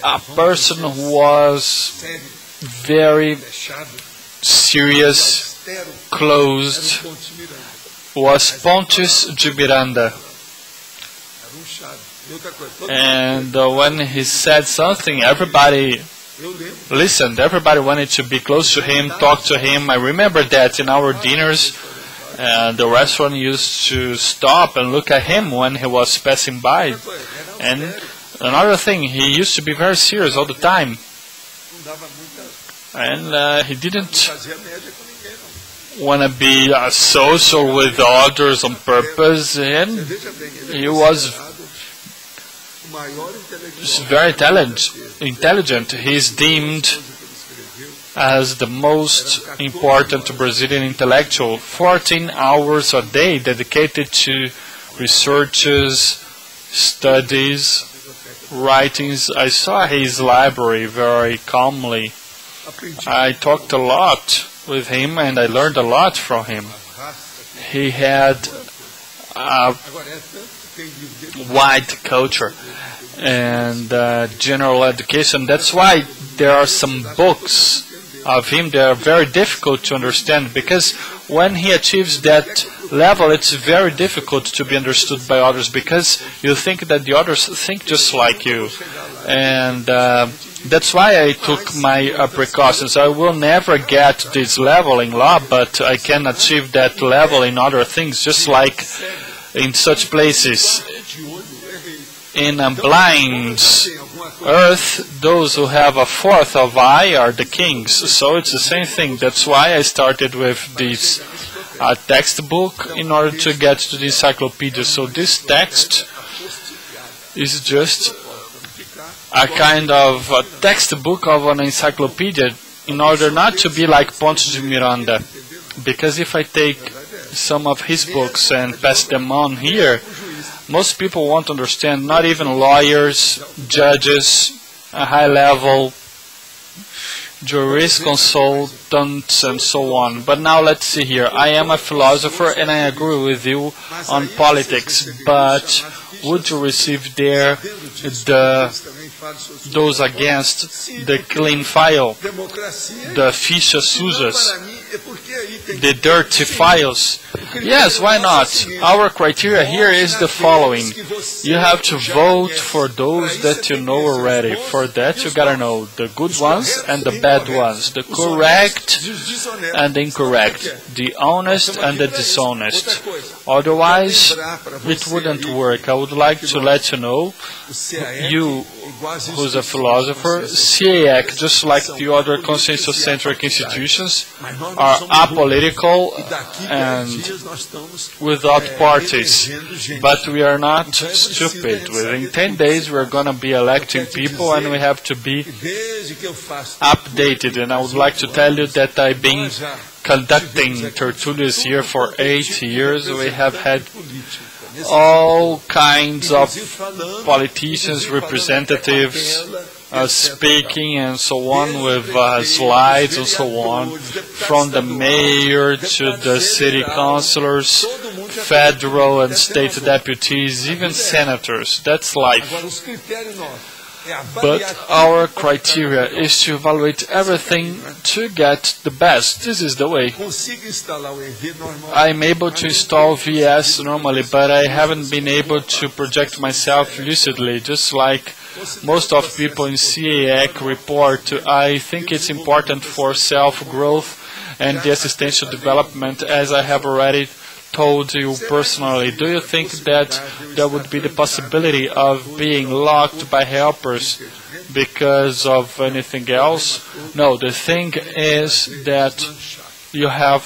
A person who was very serious, closed, was Pontes de Miranda. And when he said something, everybody listened. Everybody wanted to be close to him, talk to him. I remember that in our dinners, the restaurant used to stop and look at him when he was passing by. And another thing, he used to be very serious all the time. And he didn't want to be social with others on purpose, and he was is very intelligent. He's deemed as the most important Brazilian intellectual. 14 hours a day dedicated to researches, studies, writings. I saw his library very calmly. I talked a lot with him and I learned a lot from him. He had a wide culture and general education. That's why there are some books of him that are very difficult to understand, because when he achieves that level, it's very difficult to be understood by others, because you think that the others think just like you. And that's why I took my precautions. I will never get this level in law, but I can achieve that level in other things, just like in such places. In a blind earth, those who have a fourth of eye are the kings. So it's the same thing. That's why I started with this textbook in order to get to the encyclopedia. So this text is just a kind of a textbook of an encyclopedia in order not to be like Ponte de Miranda. Because if I take some of his books and pass them on here, most people won't understand, not even lawyers, judges, a high-level jurisconsultants, and so on. But now let's see here. I am a philosopher and I agree with you on politics, but would you receive there those against the clean file, the fichas sujas, the dirty files? Yes, why not? Our criteria here is the following. You have to vote for those that you know already. For that you gotta know the good ones and the bad ones, the correct and the incorrect, the honest and the dishonest. Otherwise, it wouldn't work. I would like to let you know, you who's a philosopher, CEAEC, just like the other consciential-centric institutions, are apolitical and without parties. But we are not stupid. Within 10 days we are going to be electing people and we have to be updated. And I would like to tell you that I've been conducting tertulias here for 8 years. We have had all kinds of politicians, representatives speaking and so on, with slides and so on, from the mayor to the city councilors, federal and state deputies, even senators. That's life. But our criteria is to evaluate everything to get the best. This is the way. I'm able to install VS normally, but I haven't been able to project myself lucidly, just like most of people in CEAEC report. I think it's important for self-growth and the existential development, as I have already told you personally. Do you think that there would be the possibility of being locked by helpers because of anything else? No, the thing is that you have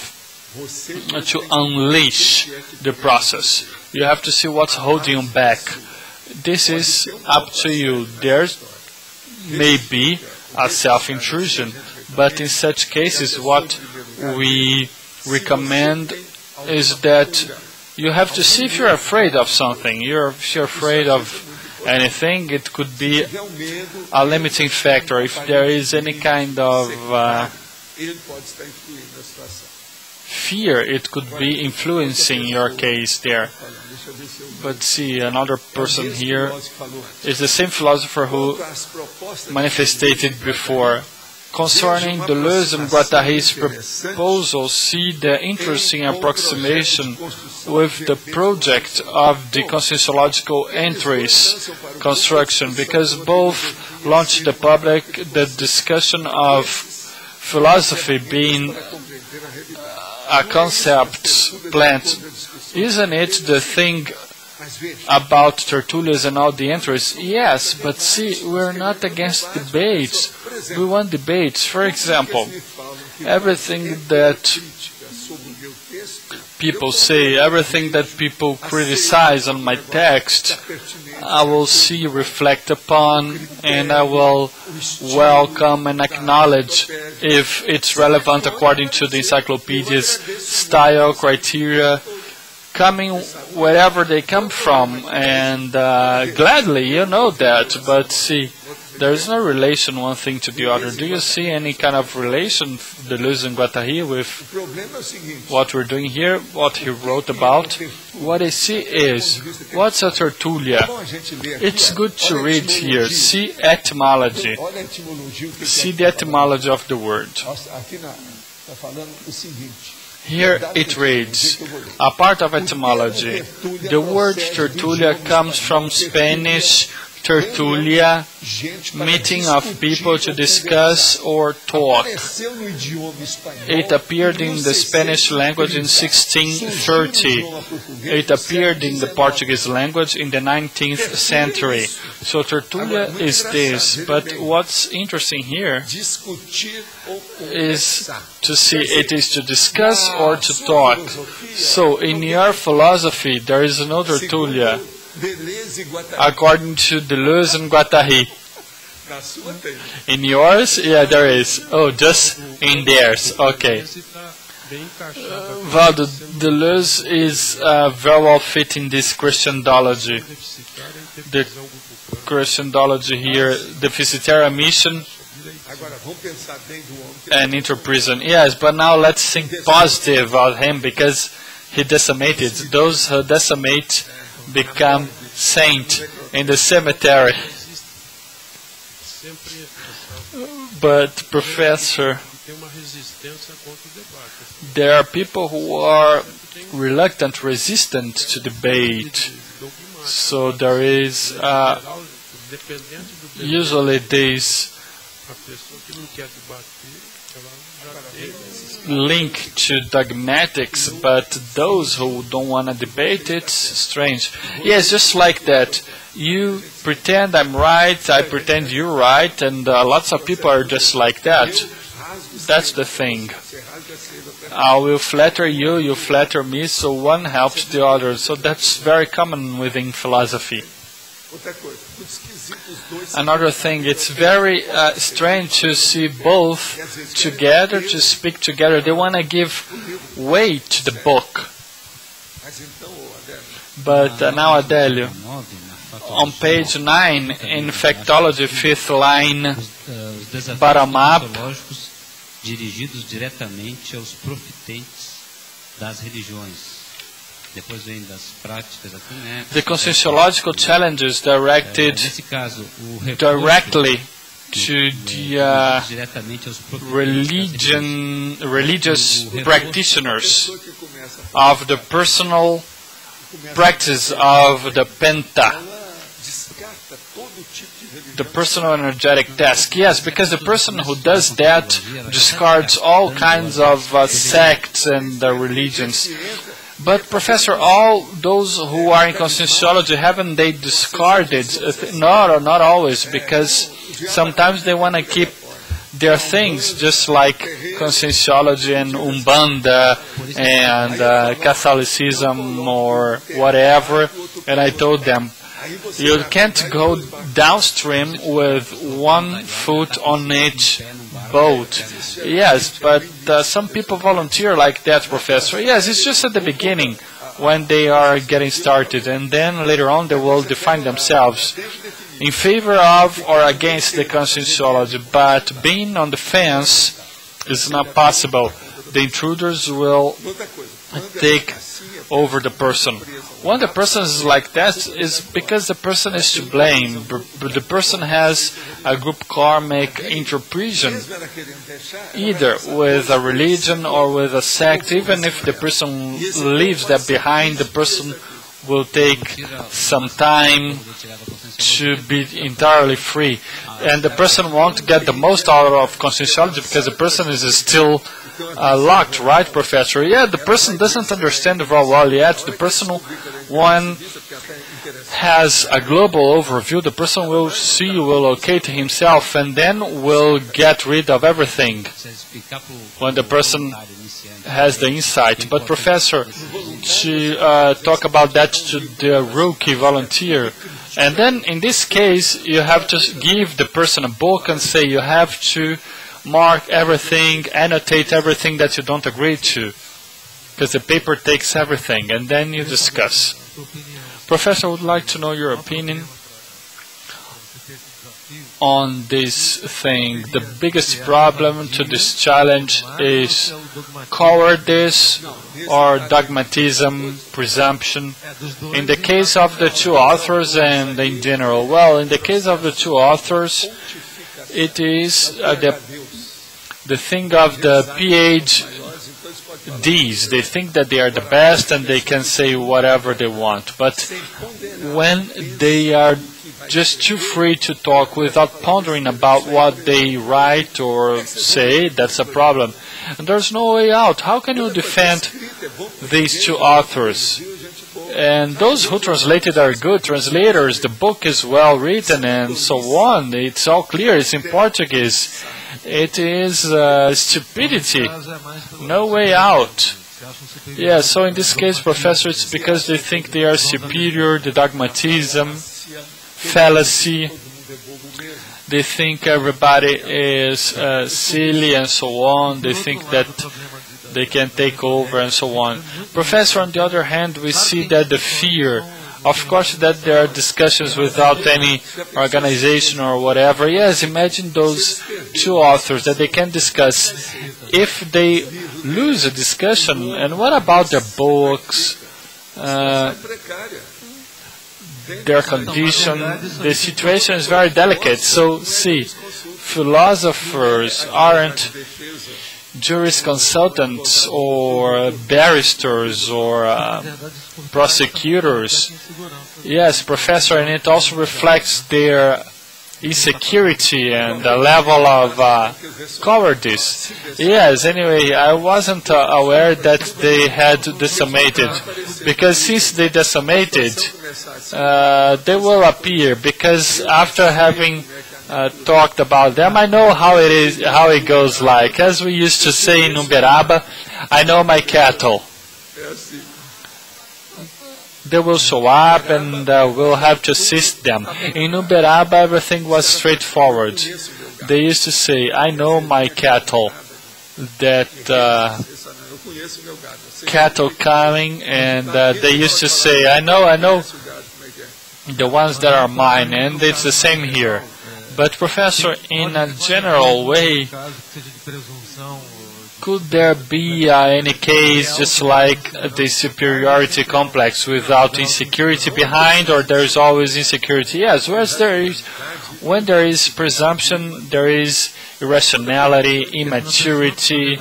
to unleash the process. You have to see what's holding you back. This is up to you. There may be a self-intrusion, but in such cases what we recommend is that you have to see if you're afraid of something. If you're afraid of anything, it could be a limiting factor. If there is any kind of fear, it could be influencing your case there. But see, another person here is the same philosopher who manifested before. Concerning Deleuze and Guattari's proposal, see the interesting approximation with the project of the conscientiological entries construction, because both launched the public the discussion of philosophy being a concept plant. Isn't it the thing about tertulias and all the entries? Yes, but see, we're not against debates. We want debates. For example, everything that people say, everything that people criticize on my text, I will see, reflect upon, and I will welcome and acknowledge if it's relevant according to the encyclopedia's style, criteria, coming wherever they come from, and gladly, you know that, but see, there is no relation one thing to the other. Do you see any kind of relation, Deleuze and Guattari, with what we're doing here, what he wrote about? What I see is, what's a tertulia? It's good to read here. See etymology. See the etymology of the word. Here it reads, a part of etymology. The word tertulia comes from Spanish tertulia, meeting of people to discuss or talk. It appeared in the Spanish language in 1630. It appeared in the Portuguese language in the 19th century. So tertulia is this, but what's interesting here is to see it is to discuss or to talk. So in your philosophy, there is no tertulia. According to Deleuze and Guattari. In yours? Yeah, there is. Oh, just in theirs. Okay. Waldo, Deleuze is very well fit in this Christendology. The Christendology here, deficitarian mission and interprison. Yes, but now let's think positive about him, because he decimated. Those who decimate become saint in the cemetery. But Professor, there are people who are reluctant, resistant to debate. So there is usually this link to dogmatics, but those who don't want to debate, it's strange. Yes, just like that. You pretend I'm right, I pretend you're right, and lots of people are just like that. That's the thing. I will flatter you, you flatter me, so one helps the other. So that's very common within philosophy. Another thing, it's very strange to see both together, to speak together. They want to give weight to the book. But now, Adélio, on page 9, in Factology, 5th line, Baramap, dirigidos diretamente aos profitentes das religiões. The conscientiological challenges directed directly to the religious practitioners of the personal practice of the Penta, the personal energetic task. Yes, because the person who does that discards all kinds of sects and religions. But Professor, all those who are in conscientiology, haven't they discarded? No, not always, because sometimes they want to keep their things, just like conscientiology and Umbanda and Catholicism or whatever. And I told them, you can't go downstream with one foot on each boat. Yes, but some people volunteer like that, Professor. Yes, it's just at the beginning when they are getting started, and then later on they will define themselves in favor of or against the conscientiology. But being on the fence is not possible. The intruders will take over the person. When the person is like that, is because the person is to blame. The person has a group karmic interpretation, either with a religion or with a sect. Even if the person leaves that behind, the person will take some time to be entirely free. And the person won't get the most out of conscientiology because the person is still locked, right, Professor? Yeah, the person doesn't understand very well yet. The person, one has a global overview, the person will locate himself, and then will get rid of everything when the person has the insight. But Professor, to talk about that to the rookie volunteer, and then in this case you have to give the person a book and say you have to mark everything, annotate everything that you don't agree to, because the paper takes everything, and then you discuss. Professor, I would like to know your opinion on this thing. The biggest problem to this challenge is cowardice or dogmatism, presumption. In the case of the two authors and in general, well, in the case of the two authors, it is the thing of the PhDs. They think that they are the best and they can say whatever they want. But when they are just too free to talk without pondering about what they write or say, that's a problem. And there's no way out. How can you defend these two authors? And those who translated are good translators. The book is well written and so on. It's all clear. It's in Portuguese. It is stupidity. No way out. Yeah, so in this case, Professor, it's because they think they are superior, the dogmatism, fallacy. They think everybody is silly and so on. They think that they can take over and so on. Professor, on the other hand, we see that the fear, of course, that there are discussions without any organization or whatever. Yes, imagine those two authors that they can discuss. If they lose a discussion, and what about their books, their condition? The situation is very delicate. So, see, philosophers aren't jurisconsultants or barristers or prosecutors. Yes, Professor, and it also reflects their insecurity and the level of cowardice. Yes, anyway, I wasn't aware that they had decimated, because since they decimated, they will appear, because after having talked about them, I know how it is, how it goes like. As we used to say in Uberaba, I know my cattle. They will show up and we'll have to assist them. In Uberaba, everything was straightforward. They used to say, I know my cattle. That cattle coming, and they used to say, I know the ones that are mine, and it's the same here. But Professor, in a general way, could there be any case just like the superiority complex without insecurity behind, or there is always insecurity? Yes, when there is presumption, there is irrationality, immaturity.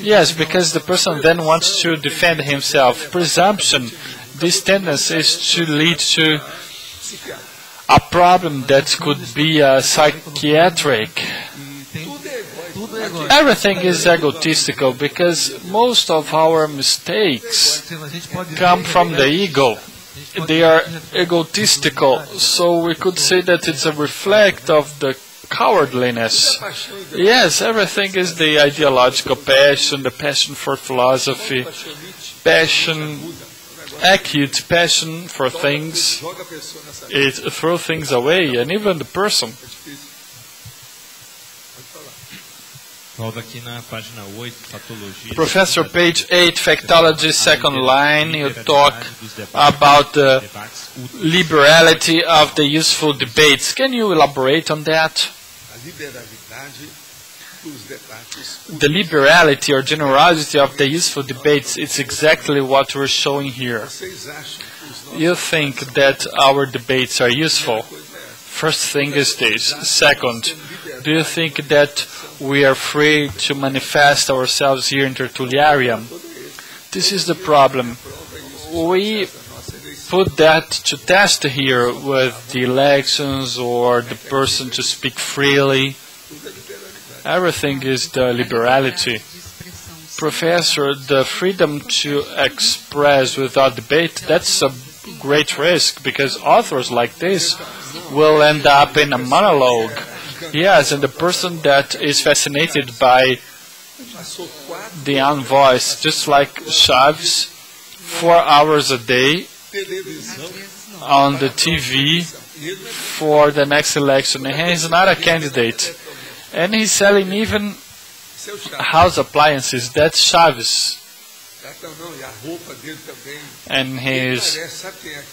Yes, because the person then wants to defend himself. Presumption, this tendency is to lead to a problem that could be psychiatric. Everything is egotistical, because most of our mistakes come from the ego. They are egotistical, so we could say that it's a reflect of the cowardliness. Yes, everything is the ideological passion, the passion for philosophy, passion, acute passion for things. It throws things away, and even the person. Professor, page 8, Factology, second line, you talk about the liberality of the useful debates. Can you elaborate on that? The liberality or generosity of the useful debates, it's exactly what we're showing here. You think that our debates are useful? First thing is this. Second, do you think that we are free to manifest ourselves here in Tertuliarium? This is the problem. We put that to test here with the elections or the person to speak freely. Everything is the liberality. Professor, the freedom to express without debate, that's a great risk, because authors like this will end up in a monologue. Yes, and the person that is fascinated by the own voice, just like Chaves, 4 hours a day on the TV for the next election. And he's not a candidate. And he's selling even house appliances. That's Chaves. And his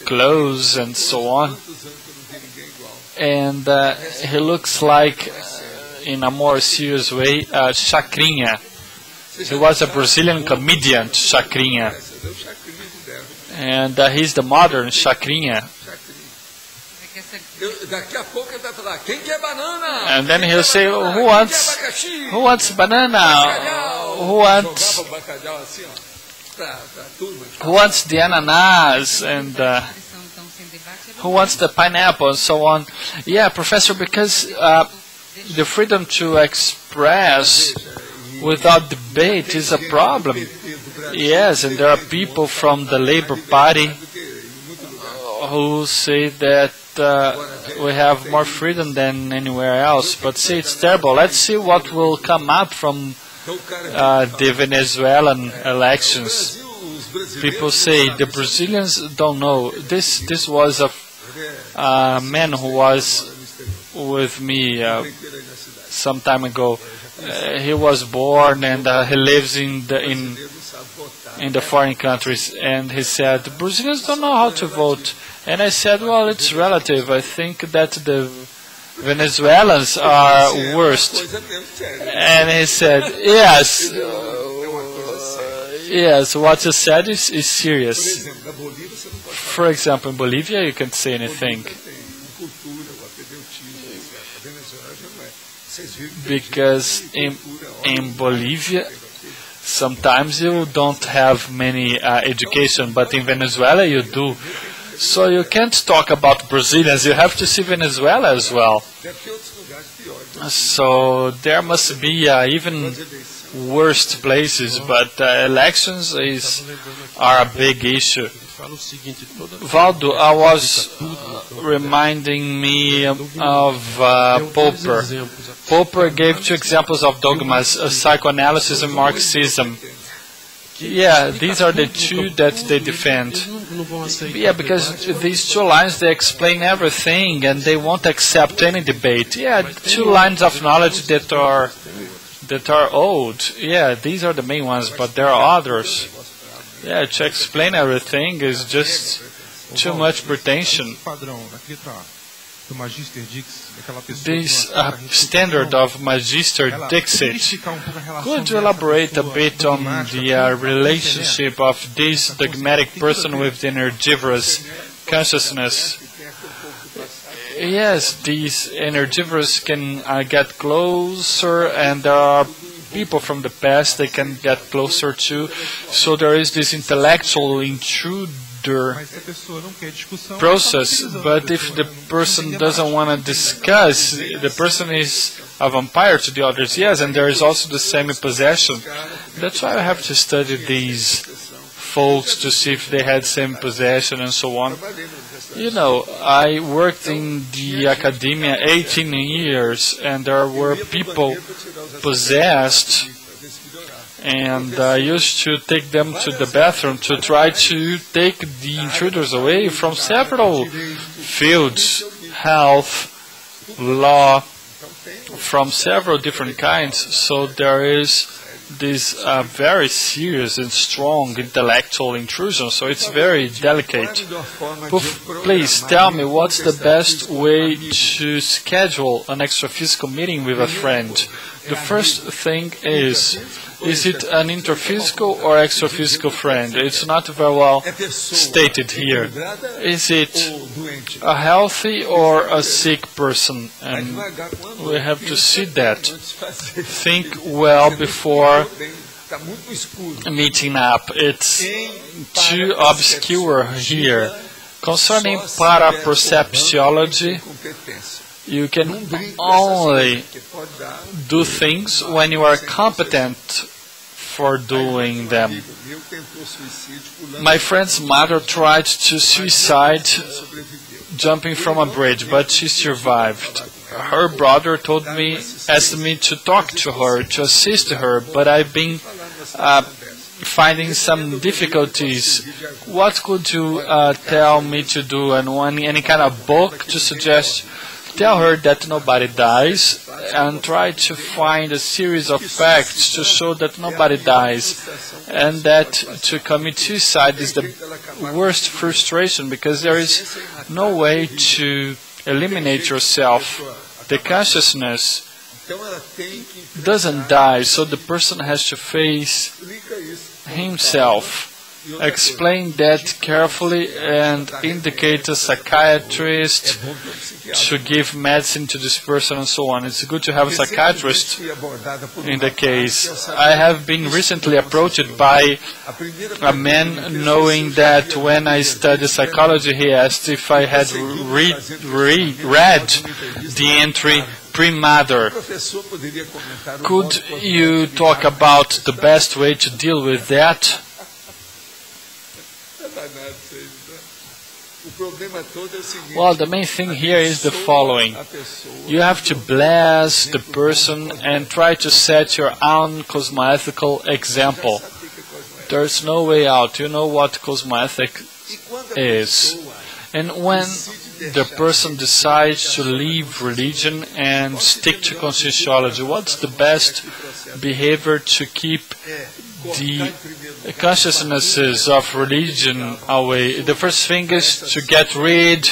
clothes and so on. And he looks like, in a more serious way, Chacrinha. He was a Brazilian comedian, Chacrinha. And he's the modern Chacrinha. And then he'll say, who wants banana? Who wants the ananas? And who wants the pineapple? And so on. Yeah, Professor, because the freedom to express without debate is a problem. Yes, and there are people from the Labour Party who say that we have more freedom than anywhere else, but say it's terrible. Let's see what will come up from the Venezuelan elections. People say the Brazilians don't know. This was a man who was with me some time ago. He was born and he lives in the foreign countries, and he said the Brazilians don't know how to vote. And I said, well, it's relative. I think that the Venezuelans are worst. And he said, yes, yes, what you said is serious. For example, in Bolivia, you can't say anything, because in Bolivia, sometimes you don't have many education, but in Venezuela you do. So you can't talk about Brazilians, you have to see Venezuela as well. So there must be even worst places, but elections are a big issue. Waldo, I was reminding me of Popper. Popper gave 2 examples of dogmas, psychoanalysis and Marxism. Yeah, these are the 2 that they defend. Yeah, because these 2 lines, they explain everything and they won't accept any debate. Yeah, 2 lines of knowledge that are old. Yeah, these are the main ones, but there are others. Yeah, to explain everything is just too much pretension. This standard of Magister Dixit. Could you elaborate a bit on the relationship of this dogmatic person with the energivorous consciousness? Yes, these energivorous can get closer, and there are people from the past they can get closer to. So there is this intellectual intruder process, but if the person doesn't want to discuss, the person is a vampire to the others. Yes, and there is also the semi-possession. That's why I have to study these folks to see if they had semi-possession and so on. You know, I worked in the academia 18 years, and there were people possessed, and I used to take them to the bathroom to try to take the intruders away from several fields, health, law, from several different kinds. So there is this very serious and strong intellectual intrusion, so it's very delicate. Please tell me, what's the best way to schedule an extraphysical meeting with a friend? The first thing is it an interphysical or extraphysical friend? It's not very well stated here. Is it a healthy or a sick person? And we have to see that. Think well before meeting up. It's too obscure here. Concerning parapsicology, you can only do things when you are competent for doing them. My friend's mother tried to suicide jumping from a bridge, but she survived. Her brother asked me to talk to her, to assist her, but I've been finding some difficulties. What could you tell me to do? And any kind of book to suggest? Tell her that nobody dies, and try to find a series of facts to show that nobody dies, and that to commit suicide is the worst frustration, because there is no way to eliminate yourself. The consciousness doesn't die, so the person has to face himself. Explain that carefully and indicate a psychiatrist to give medicine to this person and so on. It's good to have a psychiatrist in the case. I have been recently approached by a man knowing that when I studied psychology, he asked if I had read the entry pre-mother. Could you talk about the best way to deal with that? Well, the main thing here is the following. You have to bless the person and try to set your own cosmoethical example. There's no way out. You know what cosmoethic is. And when the person decides to leave religion and stick to conscientiology, what's the best behavior to keep the consciousnesses of religion away? The first thing is to get rid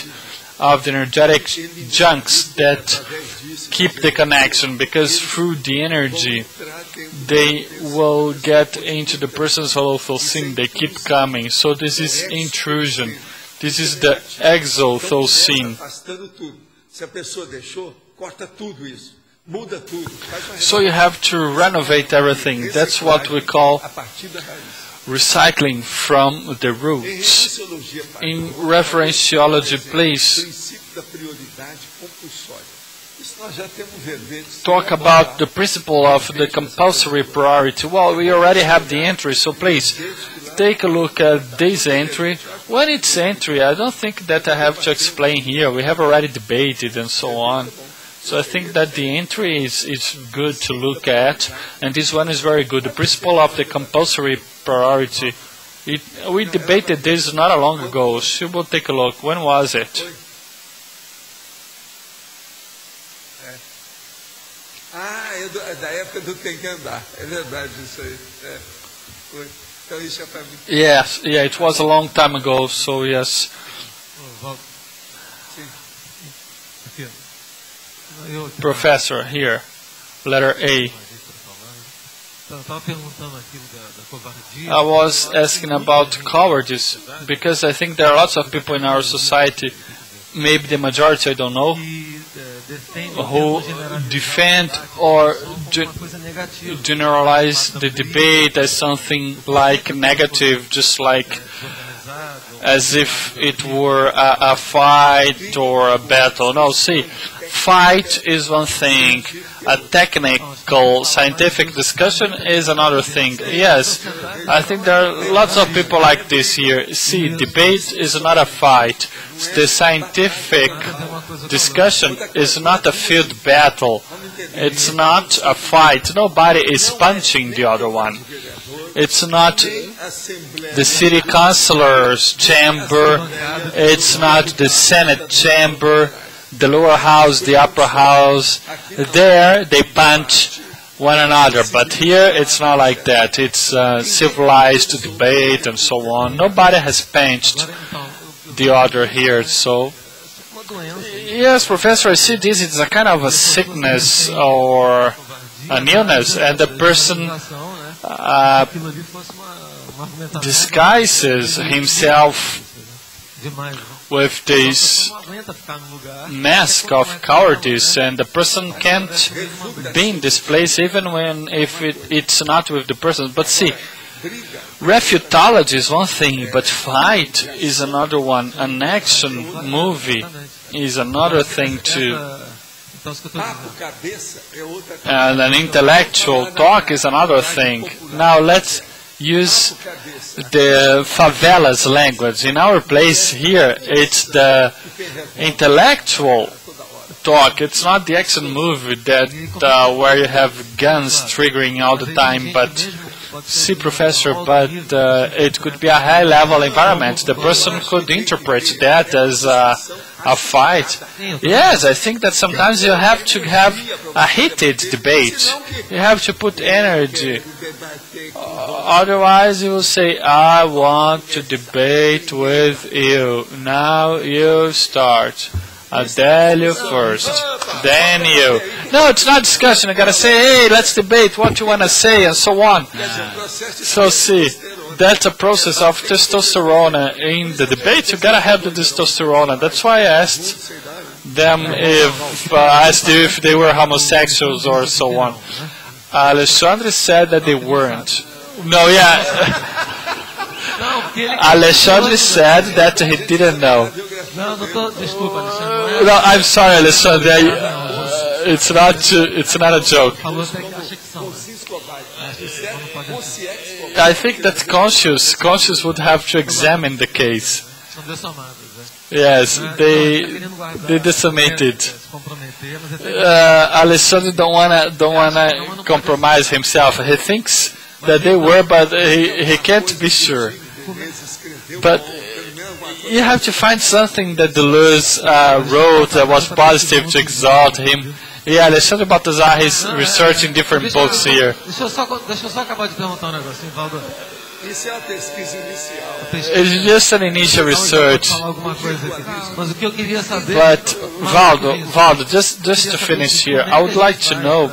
of the energetic junks that keep the connection, because through the energy they will get into the person's hollow scene. They keep coming. So this is intrusion. This is the exothocene. So you have to renovate everything. That's what we call recycling from the roots. In referentiology, please talk about the principle of the compulsory priority. Well, we already have the entry, so please take a look at this entry. When it's entry, I don't think that I have to explain here. We have already debated and so on. So I think that the entry is good to look at, and this one is very good. The principle of the compulsory priority. We debated this not long ago. She will take a look. When was it? Da época do Tem que Andar. É verdade isso aí. Então isso é para mim. Yes, yeah, it was a long time ago, so yes. Professor, here, letter A. I was asking about cowardice, because I think there are lots of people in our society, maybe the majority, I don't know, who defend or generalize the debate as something like negative, just like as if it were a fight or a battle. No, see, fight is one thing, a technical, scientific discussion is another thing. Yes, I think there are lots of people like this here. See, debate is not a fight. The scientific discussion is not a field battle. It's not a fight. Nobody is punching the other one. It's not the city councilor's chamber. It's not the Senate chamber, the lower house, the upper house. There they punch one another, but here it's not like that. It's civilized debate and so on. Nobody has punched the other here. So yes, Professor, I see this. It's a kind of a sickness or an illness, and the person disguises himself with this mask of cowardice, and the person can't be in this place even when it's not with the person. But see, refutology is one thing, but fight is another one. An action movie is another thing too. And an intellectual talk is another thing. Now let's use the favelas language. In our place here, it's the intellectual talk. It's not the action movie that where you have guns triggering all the time, but see, Professor, but it could be a high-level environment. The person could interpret that as a fight. Yes, I think that sometimes you have to have a heated debate. You have to put energy. Otherwise, you will say, I want to debate with you. Now you start. Adelio first, then you. No, it's not discussion. I gotta say, hey, let's debate what you wanna say, and so on. So see, that's a process of testosterone in the debate. You gotta have the testosterone. That's why I asked them if they were homosexuals or so on. Alexandre said that they weren't. No, yeah. Alexandre said that he didn't know. No, I'm sorry, Alexandre. It's not a joke. I think that conscious would have to examine the case. Yes, they decimated. Alexandre don't wanna compromise himself. He thinks that they were, but he can't be sure. But you have to find something that Deleuze wrote that was positive to exalt him. Yeah, Alexandre Baltazar is researching different books here. Deixa eu só acabar de perguntar negocinho, Waldo. Isso é a pesquisa inicial. It's just an initial research. Mas o que eu queria saber. But Waldo, just to finish here, I would like to know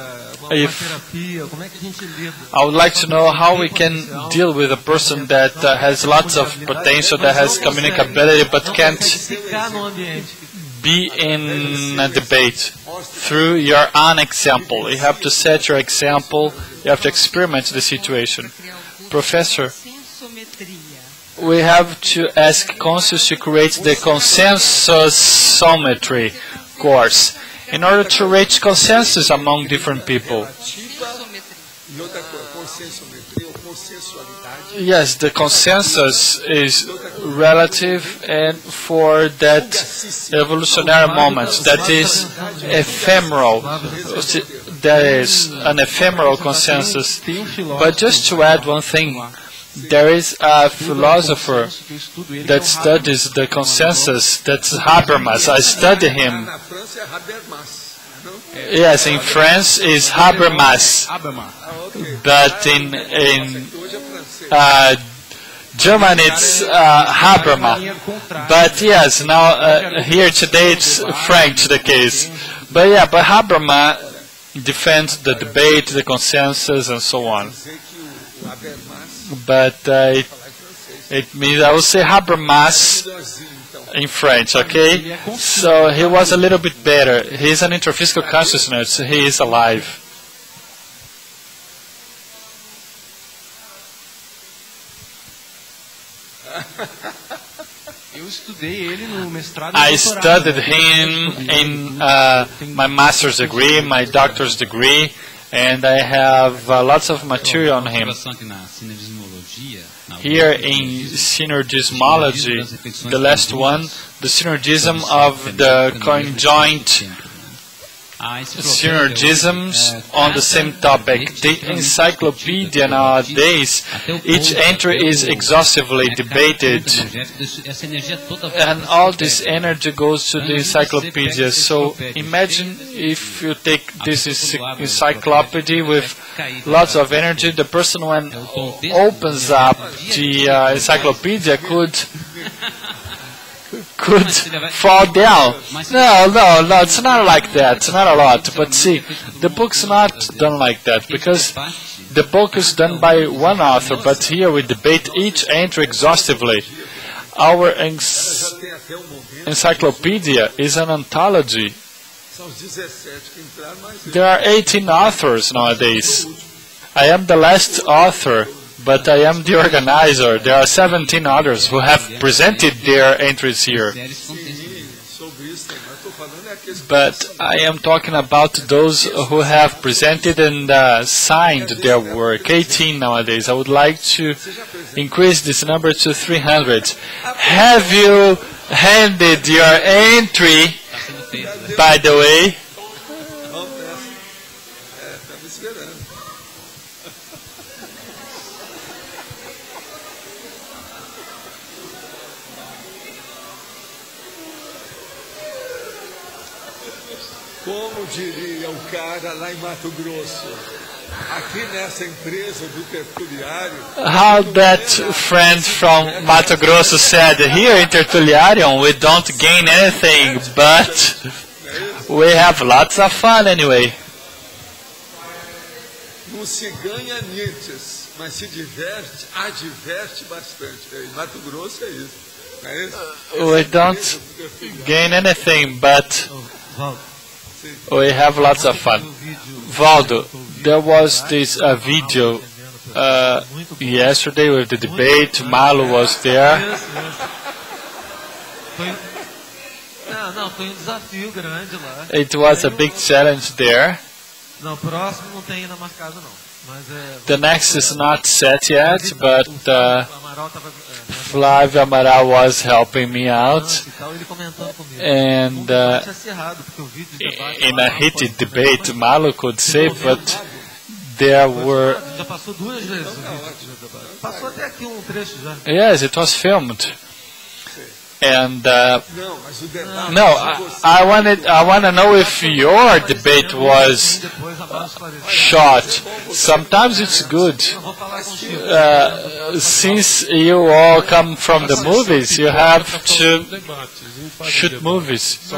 how we can deal with a person that has lots of potential, that has communicability, but can't be in a debate through your own example. You have to set your example, you have to experiment the situation. Professor, we have to ask conscious to create the consensusometry course in order to reach consensus among different people. Yes, the consensus is relative, and for that evolutionary moment, that is ephemeral. That is an ephemeral consensus. But just to add one thing, there is a philosopher that studies the consensus, that's Habermas. I study him. Yes, in France is Habermas, but in German it's Habermas. But yes, now here today it's French the case. But yeah, but Habermas defends the debate, the consensus, and so on. But it means I will say Habermas in French, okay? So he was a little bit better. He's an interphysical consciousness. He is alive. I studied him in my master's degree, my doctor's degree, and I have lots of material on him. Here in synergismology, the last one, the synergism of the conjoint synergisms on the same topic. The encyclopedia nowadays, each entry is exhaustively debated, and all this energy goes to the encyclopedia. So imagine if you take this encyclopedia with lots of energy, the person when opens up the encyclopedia could fall down. No, it's not like that. It's not a lot. But see, the book's not done like that, because the book is done by one author, but here we debate each entry exhaustively. Our encyclopedia is an anthology. There are 18 authors nowadays. I am the last author, but I am the organizer. There are 17 others who have presented their entries here. But I am talking about those who have presented and signed their work, 18 nowadays. I would like to increase this number to 300. Have you handed your entry, by the way? Como diria o cara lá em Mato Grosso, aqui nessa empresa do tertuliário. How that friend from Mato Grosso said, here in Tertuliarium we don't gain anything, but we have lots of fun anyway. Não se ganha nites, mas se diverte, adverte bastante. Em Mato Grosso é isso. Não é isso? We don't gain anything, but we have lots of fun. Valdo, there was this video yesterday with the debate. Malo was there. Foi desafio grande lá. It was a big challenge there. Não, próximo não tem ainda marcado não. The next is not set yet, but Flávio Amaral was helping me out, and in a heated debate, Malo could say, but there were... Yes, it was filmed. And no, I want to know if your debate was shot. Sometimes it's good. Since you all come from the movies, you have to shoot movies.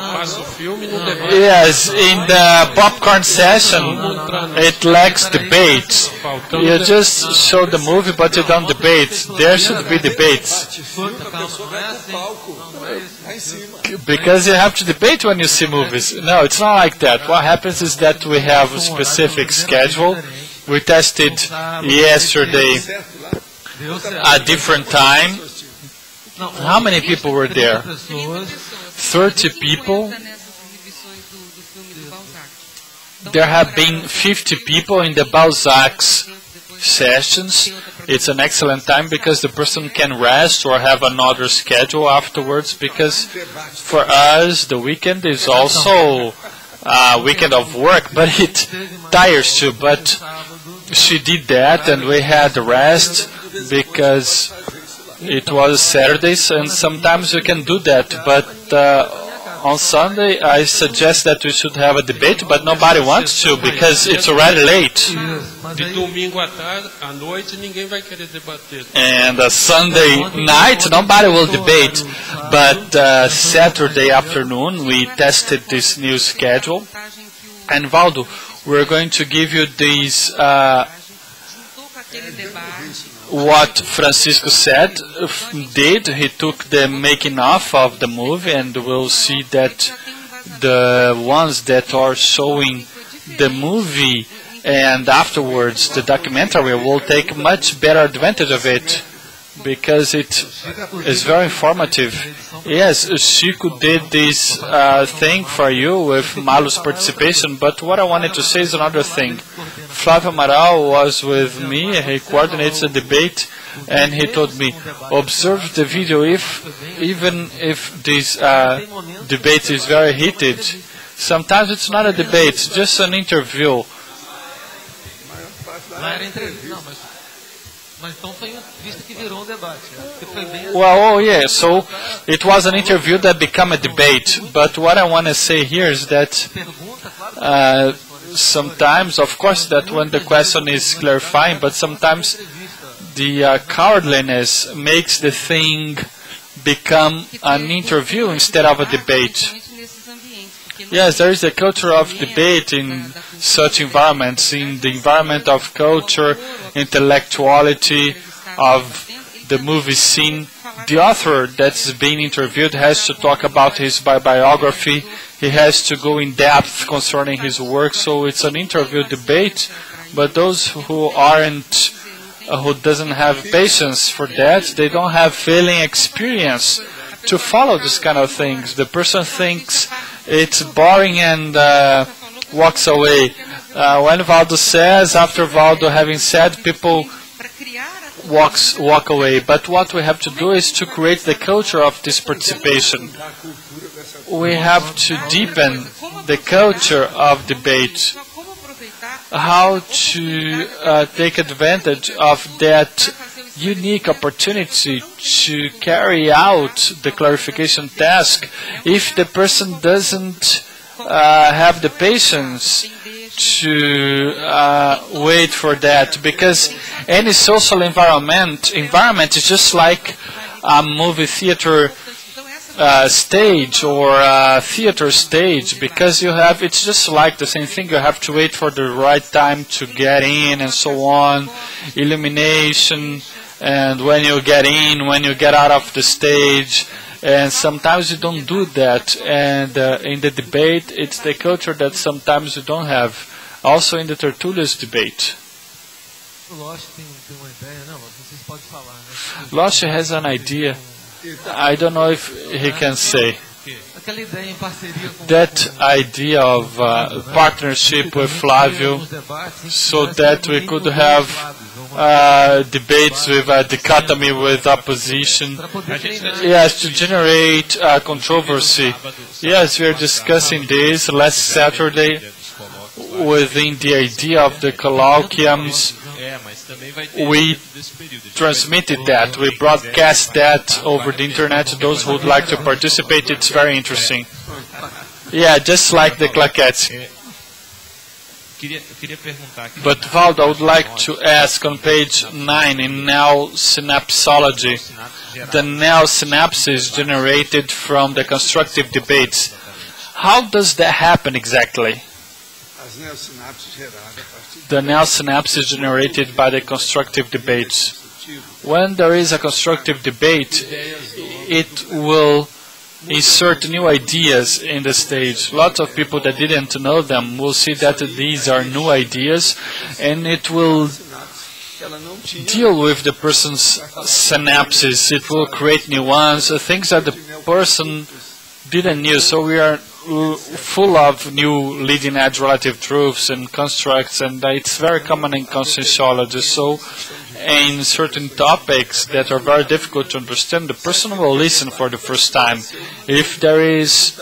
Yes, in the popcorn session, it lacks debate. You just show the movie, but you don't debate. There should be debates. Because you have to debate when you see movies. No, it's not like that. What happens is that we have a specific schedule. We tested yesterday a different time. How many people were there? 30 people. There have been 50 people in the Balzac's sessions. It's an excellent time because the person can rest or have another schedule afterwards, because for us the weekend is also a weekend of work, but it tires too. But she did that and we had rest because it was Saturdays, and sometimes we can do that, but on Sunday I suggest that we should have a debate, but nobody wants to because it's already late. And Sunday night nobody will debate, but Saturday afternoon we tested this new schedule. And Waldo, we're going to give you these what Francisco said did. He took the making of the movie, and we'll see that the ones that are showing the movie and afterwards the documentary will take much better advantage of it, because it is very informative. Yes, Chico did this thing for you with Malo's participation, but what I wanted to say is another thing. Flávio Amaral was with me, he coordinates the debate, and he told me, observe the video, even if this debate is very heated. Sometimes it's not a debate, it's just an interview. Well, oh yeah, so it was an interview that became a debate. But what I want to say here is that sometimes, of course, that when the question is clarifying, but sometimes the cowardliness makes the thing become an interview instead of a debate. Yes, there is a culture of debate in such environments, in the environment of culture, intellectuality, of the movie scene. The author that's being interviewed has to talk about his biography. He has to go in depth concerning his work, so it's an interview debate. But those who doesn't have patience for that, they don't have feeling experience to follow this kind of things. The person thinks it's boring and walks away. When Waldo says, after Waldo having said, people walk away. But what we have to do is to create the culture of this participation. We have to deepen the culture of debate. How to take advantage of that unique opportunity to carry out the clarification task if the person doesn't have the patience to wait for that, because any social environment is just like a movie theater stage or a theater stage, because it's just like the same thing. You have to wait for the right time to get in and so on, illumination, and when you get in, when you get out of the stage. And sometimes you don't do that, and in the debate, it's the culture that sometimes you don't have. Also in the tertulias debate. Losh has an idea. I don't know if he can say. That idea of partnership with Flavio, so that we could have debates with a dichotomy with opposition. Yes, to generate controversy. Yes, we are discussing this last Saturday within the idea of the colloquiums. We transmitted that, we broadcast that over the internet to those who would like to participate. It's very interesting. Yeah, just like the claquettes. But Waldo, I would like to ask on page 9 in neo-synapsology, the neo-synapse is generated from the constructive debates. How does that happen exactly? The neo-synapse is generated by the constructive debates. When there is a constructive debate, it will insert new ideas in the stage. Lots of people that didn't know them will see that these are new ideas, and it will deal with the person's synapses. It will create new ones, things that the person didn't know. So we are full of new leading-edge relative truths and constructs, and it's very common in conscientiology. So in certain topics that are very difficult to understand, the person will listen for the first time. If there is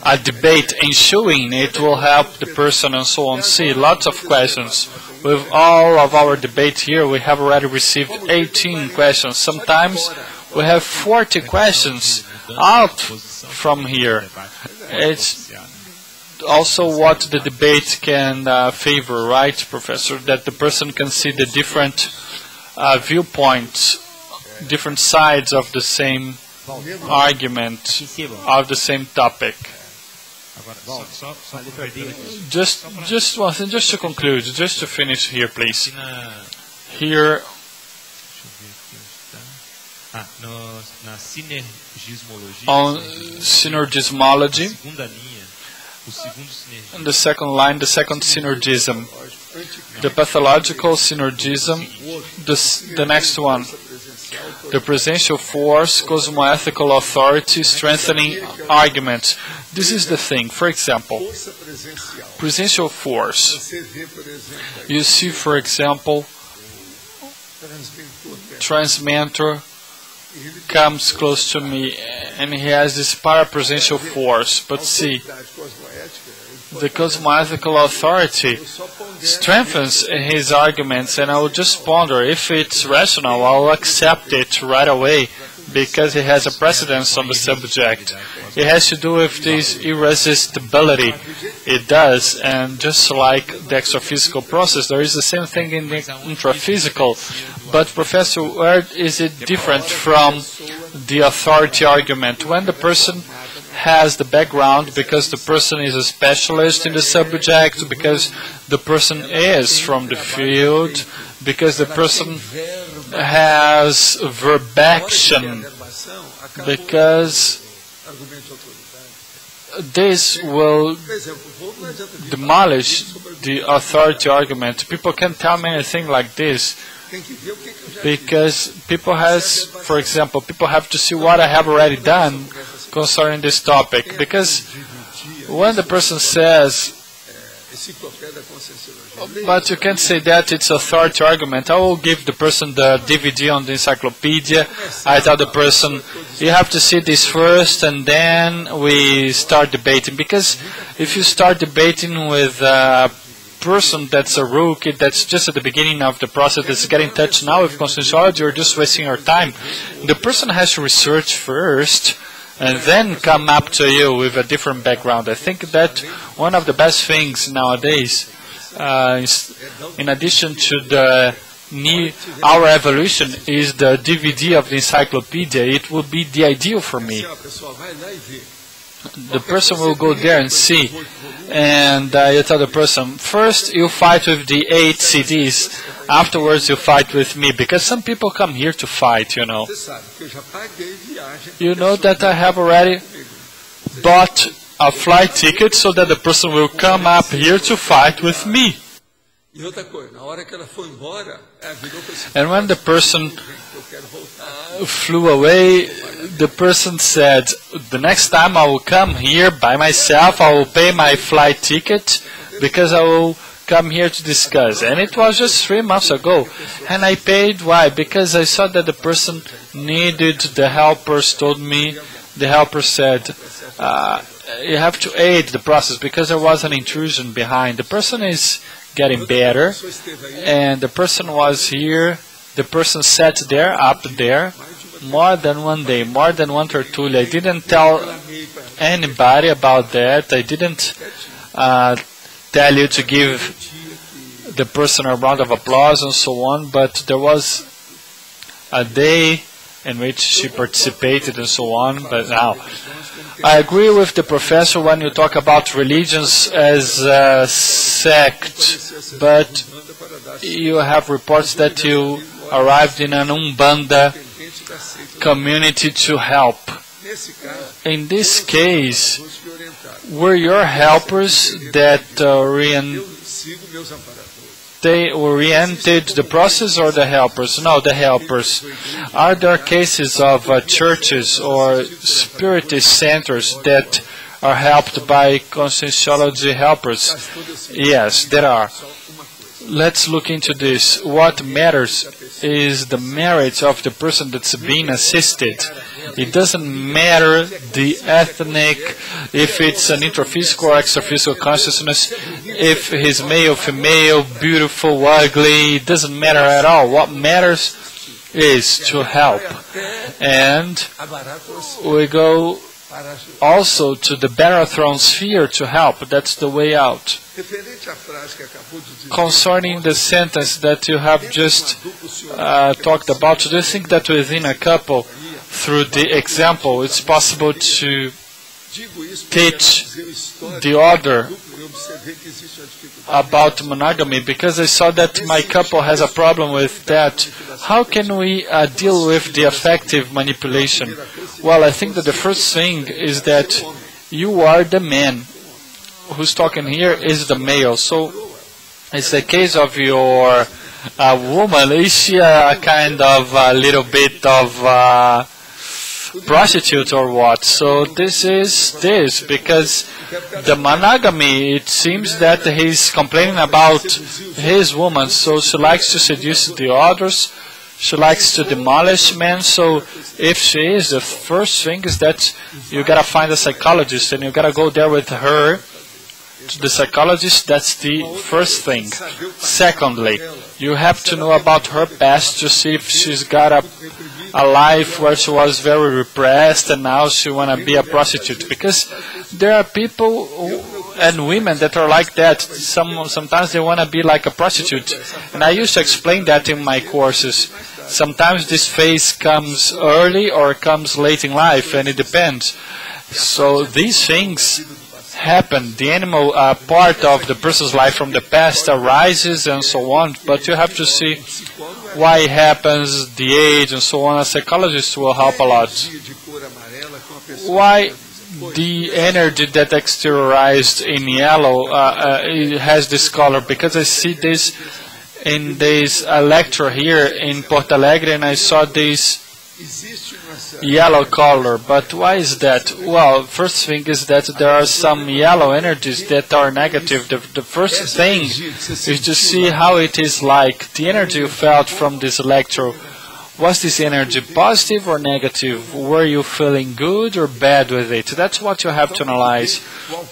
a debate ensuing, it will help the person and so on. See, lots of questions. With all of our debate here, we have already received 18 questions. Sometimes we have 40 questions out from here. It's also what the debate can favor, right, Professor? That the person can see the different viewpoints, different sides of the same argument, of the same topic. Just one thing, just to conclude, just to finish here, please. Here. On synergismology, in the second line, the second synergism, the pathological synergism, the next one, the presential force, cosmoethical authority, strengthening arguments. This is the thing. For example, presential force. You see, for example, transmitter comes close to me and he has this parapresential force. But see, the cosmoethical authority strengthens his arguments, and I will just ponder if it's rational. I'll accept it right away because it has a precedence on the subject. It has to do with this irresistibility. It does, and just like the extraphysical process, there is the same thing in the intraphysical. But Professor, where is it different from the authority argument? When the person has the background, because the person is a specialist in the subject, because the person is from the field, because the person has verbaction, because this will demolish the authority argument. People can tell me anything like this. Because people has, for example, people have to see what I have already done concerning this topic. Because when the person says, but you can't say that it's authority argument. I will give the person the DVD on the encyclopedia. I tell the person, you have to see this first and then we start debating. Because if you start debating with a person that's a rookie, that's just at the beginning of the process, that's getting in touch now with conscientiology, you're just wasting your time. The person has to research first and then come up to you with a different background. I think that one of the best things nowadays, in addition to our evolution, is the DVD of the encyclopedia. It would be the ideal for me. The person will go there and see, and you tell the person, first you fight with the 8 CDs, afterwards you fight with me, because some people come here to fight, you know. You know that I have already bought a flight ticket so that the person will come up here to fight with me. And when the person flew away, the person said, the next time I will come here by myself, I will pay my flight ticket because I will come here to discuss. And it was just 3 months ago. And I paid. Why? Because I saw that the person needed the helpers, told me, the helper said, you have to aid the process because there was an intrusion behind. The person is getting better, and the person was here. The person sat there, up there, more than one day, more than one tertulia. I didn't tell anybody about that. I didn't tell you to give the person a round of applause and so on, but there was a day in which she participated and so on. But now, I agree with the professor when you talk about religions as a sect, but you have reports that you arrived in an Umbanda community to help. In this case, were your helpers that they oriented the process, or the helpers? No, the helpers. Are there cases of churches or spiritist centers that are helped by conscientiology helpers? Yes, there are. Let's look into this. What matters is the merit of the person that's being assisted. It doesn't matter the ethnic, if it's an introphysical or extraphysical consciousness, if he's male, female, beautiful, ugly, it doesn't matter at all. What matters is to help. And we go also to the barathrone sphere to help. That's the way out. Concerning the sentence that you have just talked about, do you think that within a couple, through the example, it's possible to teach the other about monogamy? Because I saw that my couple has a problem with that. How can we deal with the affective manipulation? Well, I think that the first thing is that you are the man. Who's talking here is the male. So it's the case of your woman. Is she a kind of a little bit of prostitute or what? So this is this, because the monogamy, it seems that he's complaining about his woman, so she likes to seduce the others, she likes to demolish men. So if she is, the first thing is that you gotta find a psychologist and you gotta go there with her to the psychologist. That's the first thing. Secondly, you have to know about her past to see if she's got a life where she was very repressed and now she want to be a prostitute. Because there are people and women that are like that. Sometimes they want to be like a prostitute. And I used to explain that in my courses. Sometimes this phase comes early or comes late in life, and it depends. So these things happen. The animal part of the person's life from the past arises and so on, but you have to see why it happens, the age and so on. A psychologist will help a lot. Why the energy that exteriorized in yellow it has this color? Because I see this in this lecture here in Porto Alegre, and I saw this yellow color. But why is that? Well, first thing is that there are some yellow energies that are negative. The first thing is to see how it is like. The energy you felt from this lecture, was this energy positive or negative? Were you feeling good or bad with it? That's what you have to analyze.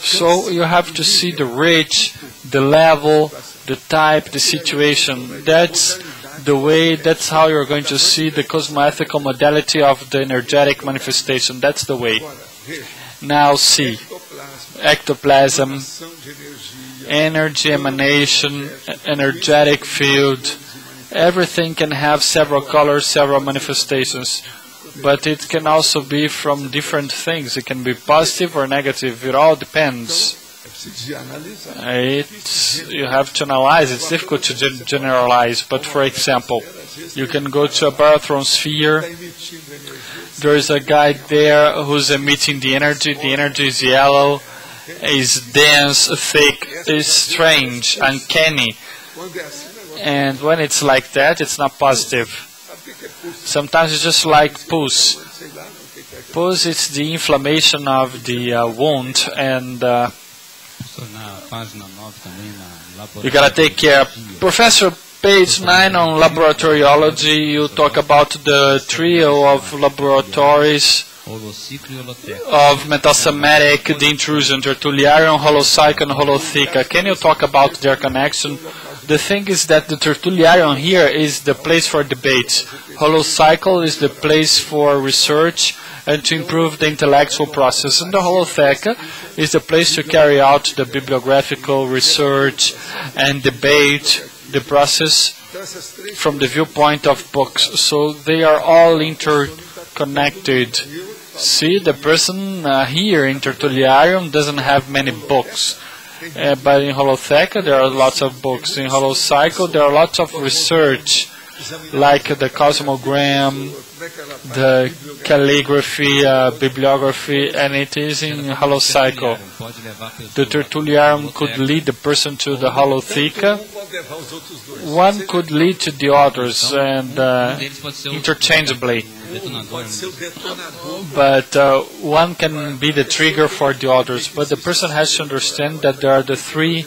So you have to see the reach, the level, the type, the situation. That's the way, that's how you're going to see the cosmoethical modality of the energetic manifestation. That's the way. Now see, ectoplasm, energy emanation, energetic field. Everything can have several colors, several manifestations, but it can also be from different things. It can be positive or negative. It all depends. You have to analyze. It's difficult to generalize, but for example, you can go to a barothron sphere. There is a guy there who's emitting the energy. The energy is yellow, is dense, thick, is strange, uncanny. And when it's like that, it's not positive. Sometimes it's just like pus. Pus is the inflammation of the wound, and you gotta take care. Professor, page 9 on laboratoriology, you talk about the trio of laboratories of metasomatic, the intrusion, tertuliarium, holocycle, and holotheca. Can you talk about their connection? The thing is that the tertuliarium here is the place for debate. Holocycle is the place for research and to improve the intellectual process. And the holotheca is the place to carry out the bibliographical research and debate the process from the viewpoint of books. So they are all interconnected. See, the person here in tertuliarium doesn't have many books. But in holotheca there are lots of books. In holocycle there are lots of research, like the cosmogram, the calligraphy, bibliography, and it is in holocycle. The tertuliarium could lead the person to the holotheca. One could lead to the others, and interchangeably. But one can be the trigger for the others. But the person has to understand that there are the three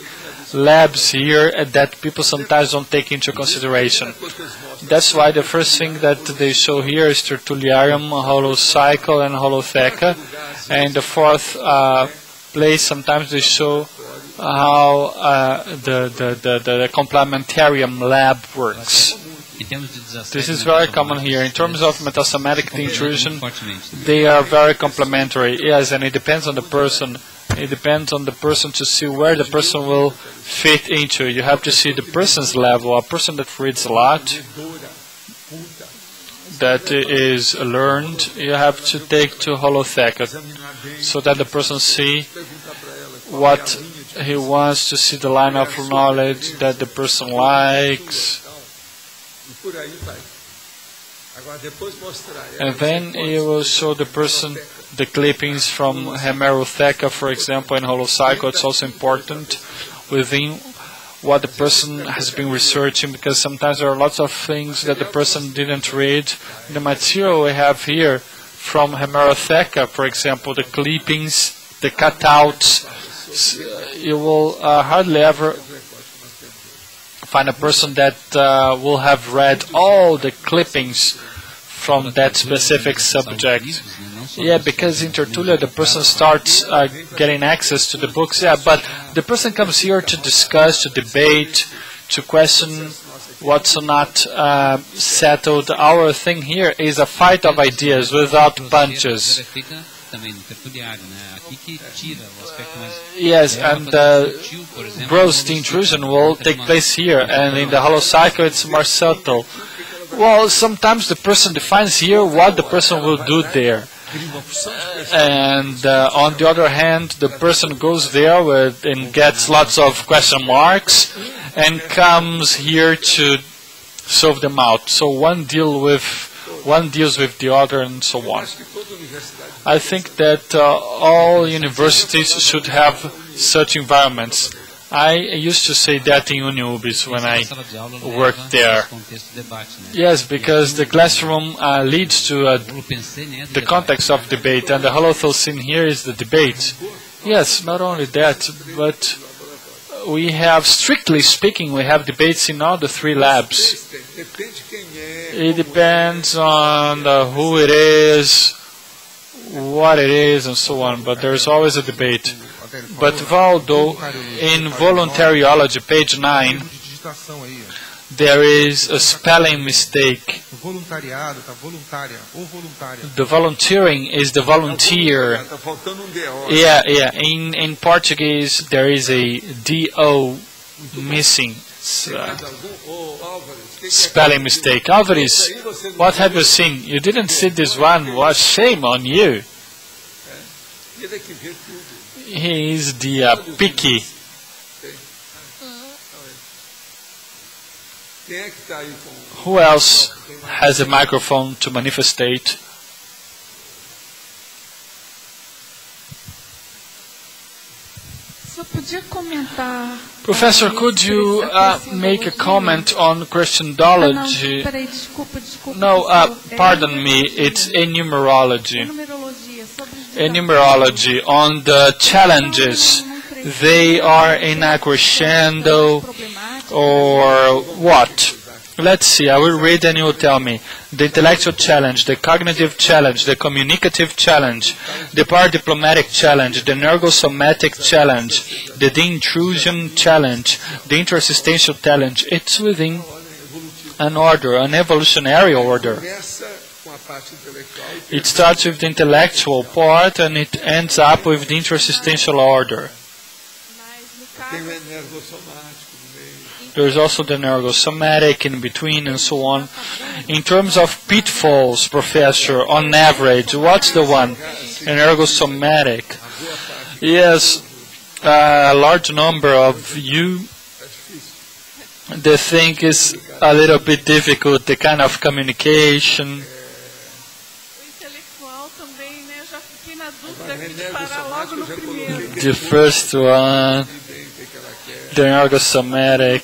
labs here that people sometimes don't take into consideration. That's why the first thing that they show here is tertuliarium, holocycle, and holotheca. And the fourth place, sometimes they show how the complementarium lab works. This is very common here. In terms of metasomatic intrusion, they are very complementary. Yes, and it depends on the person. It depends on the person to see where the person will fit into. You have to see the person's level. A person that reads a lot, that is learned, you have to take to holotheca, so that the person see what he wants to see, the line of knowledge that the person likes. And then he will show the person the clippings from hemerotheca, for example, in holocycle. It's also important within what the person has been researching, because sometimes there are lots of things that the person didn't read. The material we have here from hemerotheca, for example, the clippings, the cutouts, you will hardly ever find a person that will have read all the clippings from that specific subject. Yeah, because in Tertúlia the person starts getting access to the books. Yeah, but the person comes here to discuss, to debate, to question what's not settled. Our thing here is a fight of ideas without punches. Yes, and gross intrusion will take place here, and in the holocycle it's more subtle. Well, sometimes the person defines here what the person will do there. And on the other hand, the person goes there and gets lots of question marks and comes here to solve them out. So one deals with the other, and so on. I think that all universities should have such environments. I used to say that in Uniubis when I worked there. Yes, because the classroom leads to the context of debate, and the Holothucene here is the debate. Yes, not only that, but we have, strictly speaking, we have debates in all the 3 labs. It depends on who it is, what it is, and so on, but there's always a debate. But Waldo, in voluntariology, page 9, there is a spelling mistake. The volunteering is the volunteer. Yeah. In Portuguese, there is a D-O missing. Spelling mistake. Álvares, what have you seen? You didn't see this one. What shame on you. He is the picky. Who else has a microphone to manifestate? Professor, could you make a comment on Christology? No, pardon me, it's enumerology. Enumerology on the challenges. They are in a crescendo or what? Let's see, I will read and you will tell me. The intellectual challenge, the cognitive challenge, the communicative challenge, the paradiplomatic challenge, the energosomatic challenge, the de-intrusion challenge, the intersistential challenge. It's within an order, an evolutionary order. It starts with the intellectual part and it ends up with the intersistential order. There's also the energosomatic in between and so on. In terms of pitfalls, Professor, on average, what's the one? Energosomatic. Yes, a large number of you, the thing is a little bit difficult, the kind of communication. The first one, the energosomatic,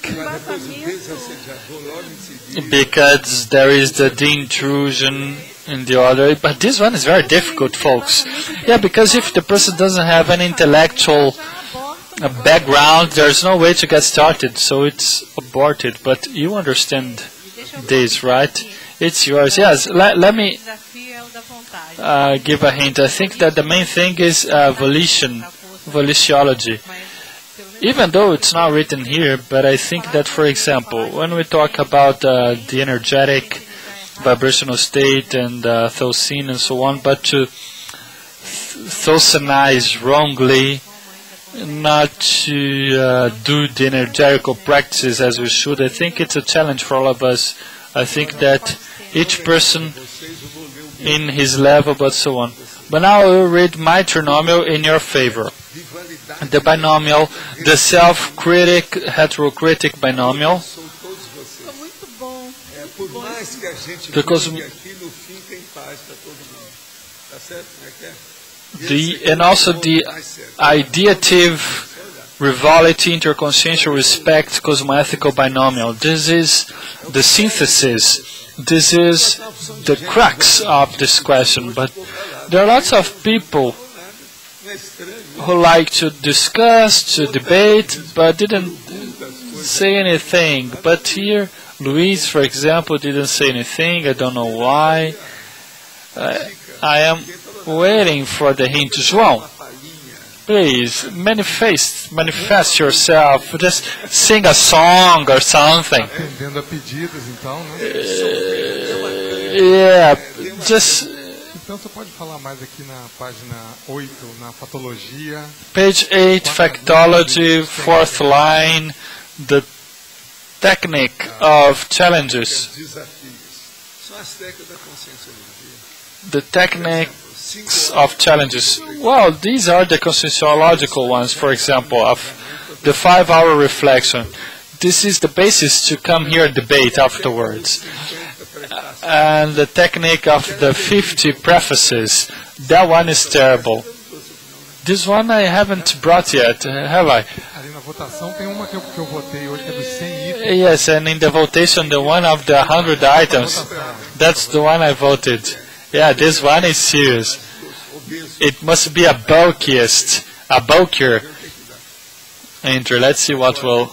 because there is the de-intrusion in the other. But this one is very difficult, folks. Yeah, because if the person doesn't have an intellectual background, there's no way to get started, so it's aborted. But you understand this, right? It's yours. Yes, let me give a hint. I think that the main thing is volitionology. Even though it's not written here, but I think that, for example, when we talk about the energetic vibrational state and Thucene and so on, but to Thucenize wrongly, not to do the energetical practices as we should, I think it's a challenge for all of us. I think that each person in his level, but so on. But now I will read my trinomial in your favor. The binomial, the self-critic, heterocritic binomial. Because and also the ideative, rivality, interconsciential respect, cosmoethical binomial. This is the synthesis. This is the crux of this question. But there are lots of people who like to discuss, to debate, but didn't say anything. But here, Luis, for example, didn't say anything. I don't know why. I am waiting for the hint. João, please, manifest yourself. Just sing a song or something. Yeah, just... Então você pode falar mais aqui na página 8, na patologia. Page 8, Factology, 4th line, the technique of challenges. The techniques of challenges. Well, these are the conscientiological ones, for example, of the 5-hour reflection. This is the basis to come here and debate afterwards. And the technique of the 50 prefaces, that one is terrible. This one I haven't brought yet, have I? votação tem uma que eu votei hoje, que é dos 100 itens. Yes, and in the votation, the one of the 100 items, that's the one I voted. Yeah, this one is serious. It must be a bulkier entry. Let's see what will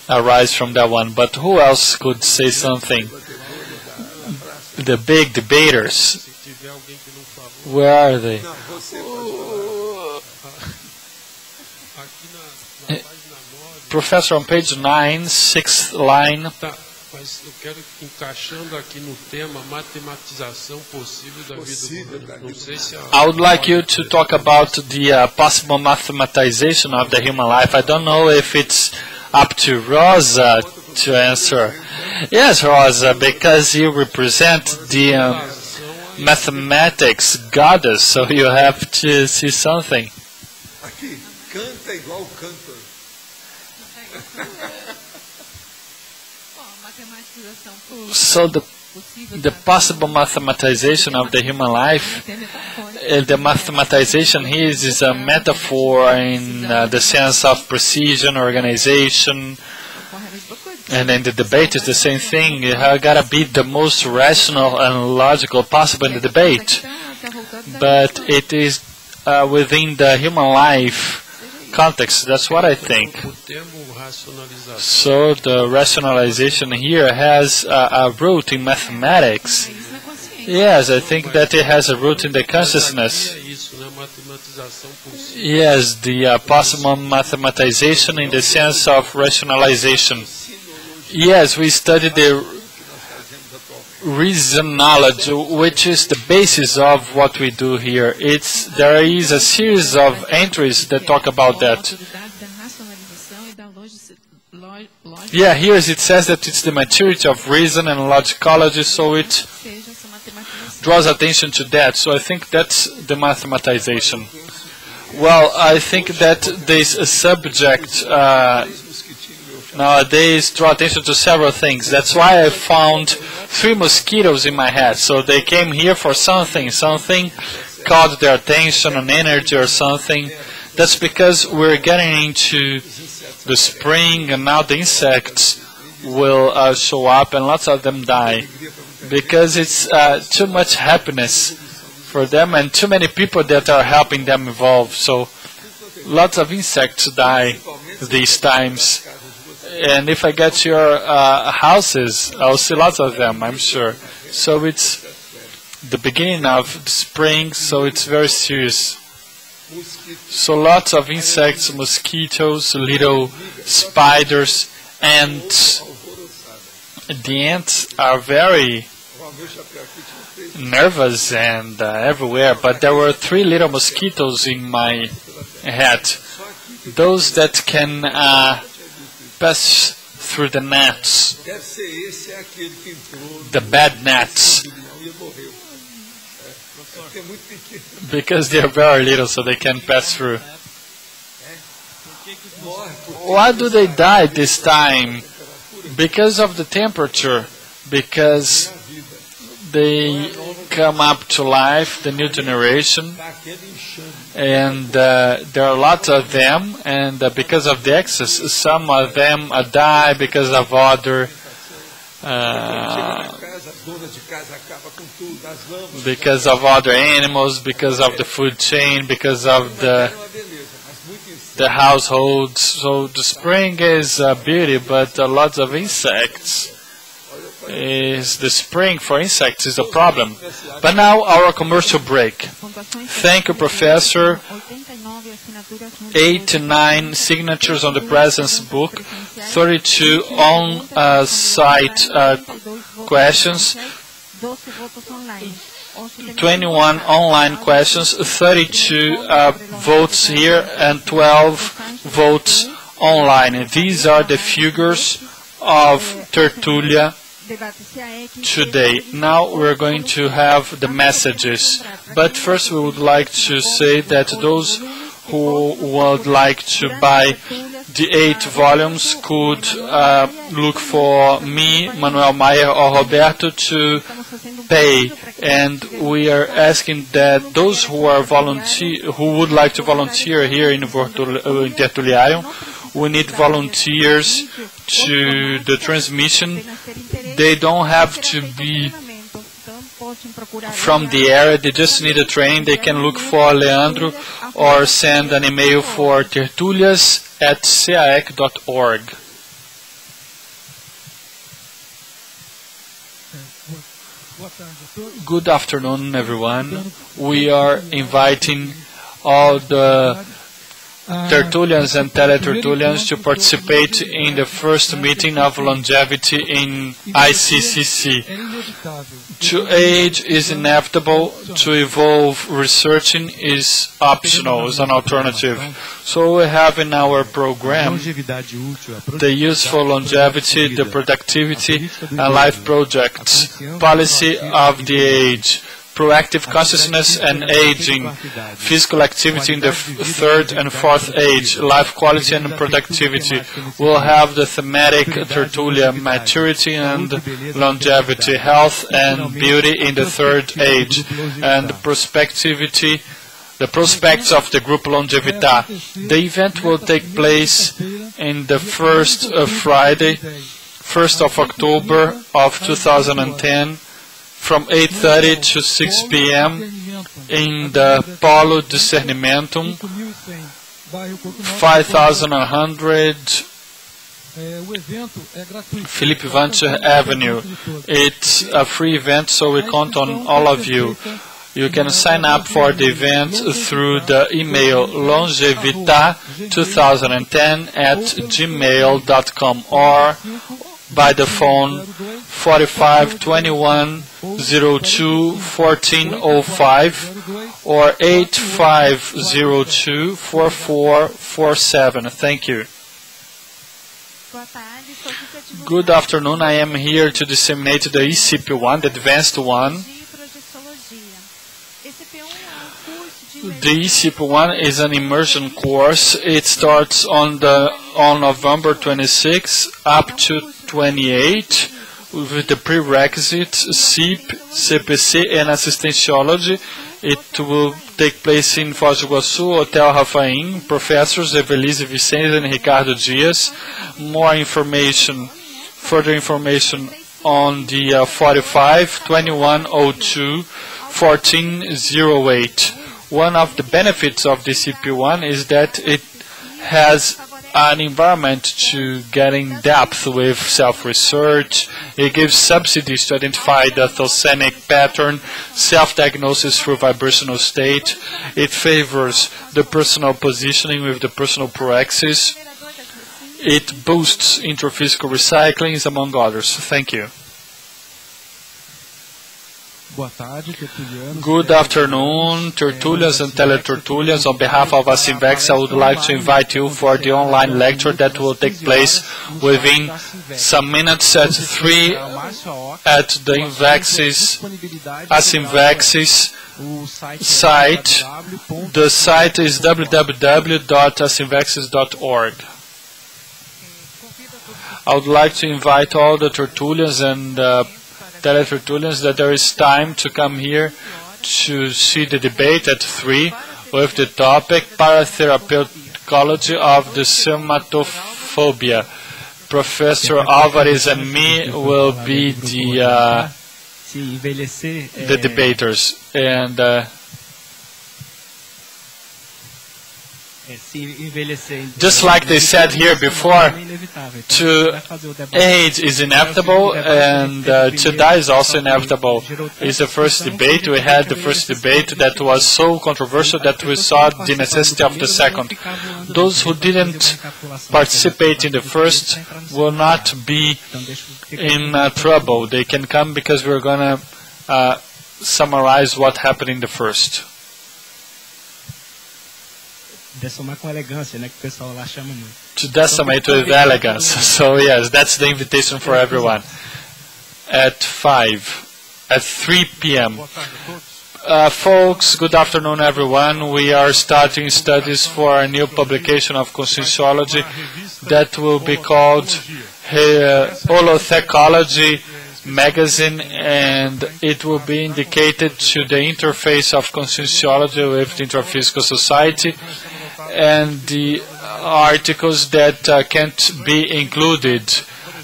arise from that one. But who else could say something? The big debaters. Where are they? Professor, on page 9, 6th line. Mas eu quero encaixando aqui no tema matematização possível da vida humana. Não sei se I would like you to talk about the possible mathematization of the human life. I don't know if it's up to Rosa to answer. Yes, Rosa, because you represent the mathematics goddess, so you have to see something. Aqui, canta igual cantor. So the possible mathematization of the human life, the mathematization here is a metaphor in the sense of precision, organization, and in the debate is the same thing. You gotta be the most rational and logical possible in the debate, but it is within the human life context. That's what I think. So the rationalization here has a root in mathematics. Yes, I think that it has a root in the consciousness. Yes, the possible mathematization in the sense of rationalization. Yes, we studied the reason knowledge, which is the basis of what we do here. There is a series of entries that talk about that. Yeah, here it says that it's the maturity of reason and logicology, so it draws attention to that. So I think that's the mathematization. Well, I think that this subject nowadays draw attention to several things. That's why I found 3 mosquitoes in my head. So they came here for something caught their attention, an energy or something. That's because we're getting into the spring, and now the insects will show up, and lots of them die because it's too much happiness for them and too many people that are helping them evolve. So lots of insects die these times. And if I get to your houses, I'll see lots of them, I'm sure. So it's the beginning of the spring, so it's very serious. So lots of insects, mosquitoes, little spiders, ants. The ants are very nervous and everywhere, but there were 3 little mosquitoes in my head. Those that can pass through the nets, the bad nets, because they are very little, so they can pass through. Why do they die this time? Because of the temperature, because they come up to life, the new generation, and there are lots of them, and because of the excess, some of them die because of other animals, because of the food chain, because of the households. So the spring is beauty, but lots of insects. The spring for insects is a problem. But now our commercial break. Thank you, Professor. 89 signatures on the President's book, 32 on-site questions, 21 online questions, 32 votes here, and 12 votes online. These are the figures of Tertúlia today. Now we're going to have the messages, but first we would like to say that those who would like to buy the 8 volumes could look for me, Manuel Maia, or Roberto to pay And we are asking that those who would like to volunteer here in Tertuliaio, we need volunteers to the transmission. They don't have to be from the area, they just need a training. They can look for Leandro or send an email for tertulias@ceaec.org. Good afternoon, everyone. We are inviting all the Tertulians and Teletertulians to participate in the first meeting of longevity in ICCC. To age is inevitable, to evolve researching is optional, is an alternative. So we have in our program the useful longevity, the productivity, and life projects, policy of the age, proactive consciousness and aging, physical activity in the third and fourth age, life quality and productivity. We'll have the thematic tertulia, maturity and longevity, health and beauty in the third age, and prospectivity, the prospects of the group Longevità. The event will take place in the first Friday, 1st of October of 2010, from 8:30 to 6 p.m. in the Polo Discernimentum, 5100 Felipe Vancher Avenue. It's a free event, so we count on all of you. You can sign up for the event through the email longevita2010@gmail.com or by the phone 45 21 02 1405 or 8502 4447. Thank you. Good afternoon. I am here to disseminate the ECP1, the advanced one. The ECP1 is an immersion course. It starts on November 26 up to 28 with the prerequisites CIP, CPC, and assistentiology. It will take place in Foz do Iguaçu, Hotel Rafaim. Professors Evelise Vicente and Ricardo Dias. Further information on the 45 2102 1408. One of the benefits of the CP1 is that it has an environment to get in depth with self-research. It gives subsidies to identify the Thosenic pattern, self-diagnosis through vibrational state. It favors the personal positioning with the personal praxis. It boosts interphysical recycling, among others. Thank you. Good afternoon, Tertulias and Teletertulias. On behalf of Asimvex, I would like to invite you for the online lecture that will take place within some minutes at 3 at the Asimvex's site. The site is www.asimvexes.org. I would like to invite all the Tertulians and Teletertulians that there is time to come here to see the debate at 3 with the topic Paratherapeuticology of the Somatophobia. Professor Alvarez and me will be the debaters. And just like they said here before, to age is inevitable and to die is also inevitable. It's the first debate. We had the first debate that was so controversial that we saw the necessity of the second. Those who didn't participate in the first will not be in trouble. They can come because we're going to summarize what happened in the first. To decimate with elegance. So yes, that's the invitation for everyone. At 3 p.m. Folks, good afternoon everyone. We are starting studies for a new publication of conscientiology that will be called Holothecology, magazine, and it will be indicated to the interface of conscientiology with the Intraphysical Society, and the articles that can't be included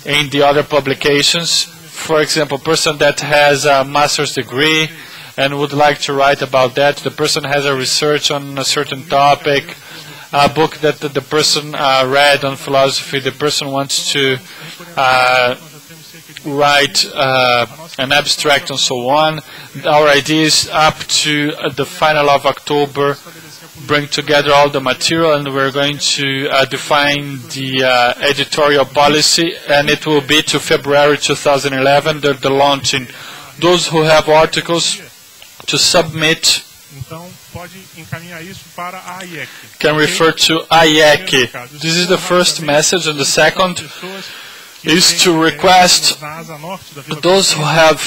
in the other publications. For example, a person that has a master's degree and would like to write about that, the person has a research on a certain topic, a book that the person read on philosophy, the person wants to write an abstract and so on. Our idea is up to the final of October, bring together all the material, and we're going to define the editorial policy, and it will be to February 2011, the launching. Those who have articles to submit can refer to ASPR. This is the first message, and the second is to request those who have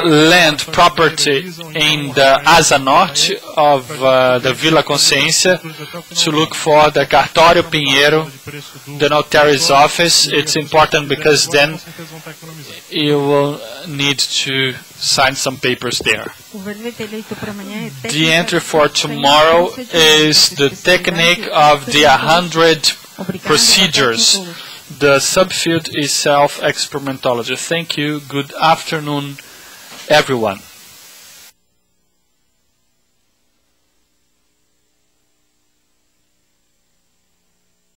land property in the Asa Norte of the Vila Consciência to look for the Cartório Pinheiro, the notary's office. It's important because then you will need to sign some papers there. The entry for tomorrow is the technique of the 100 procedures. The subfield is self-experimentology. Thank you. Good afternoon, everyone.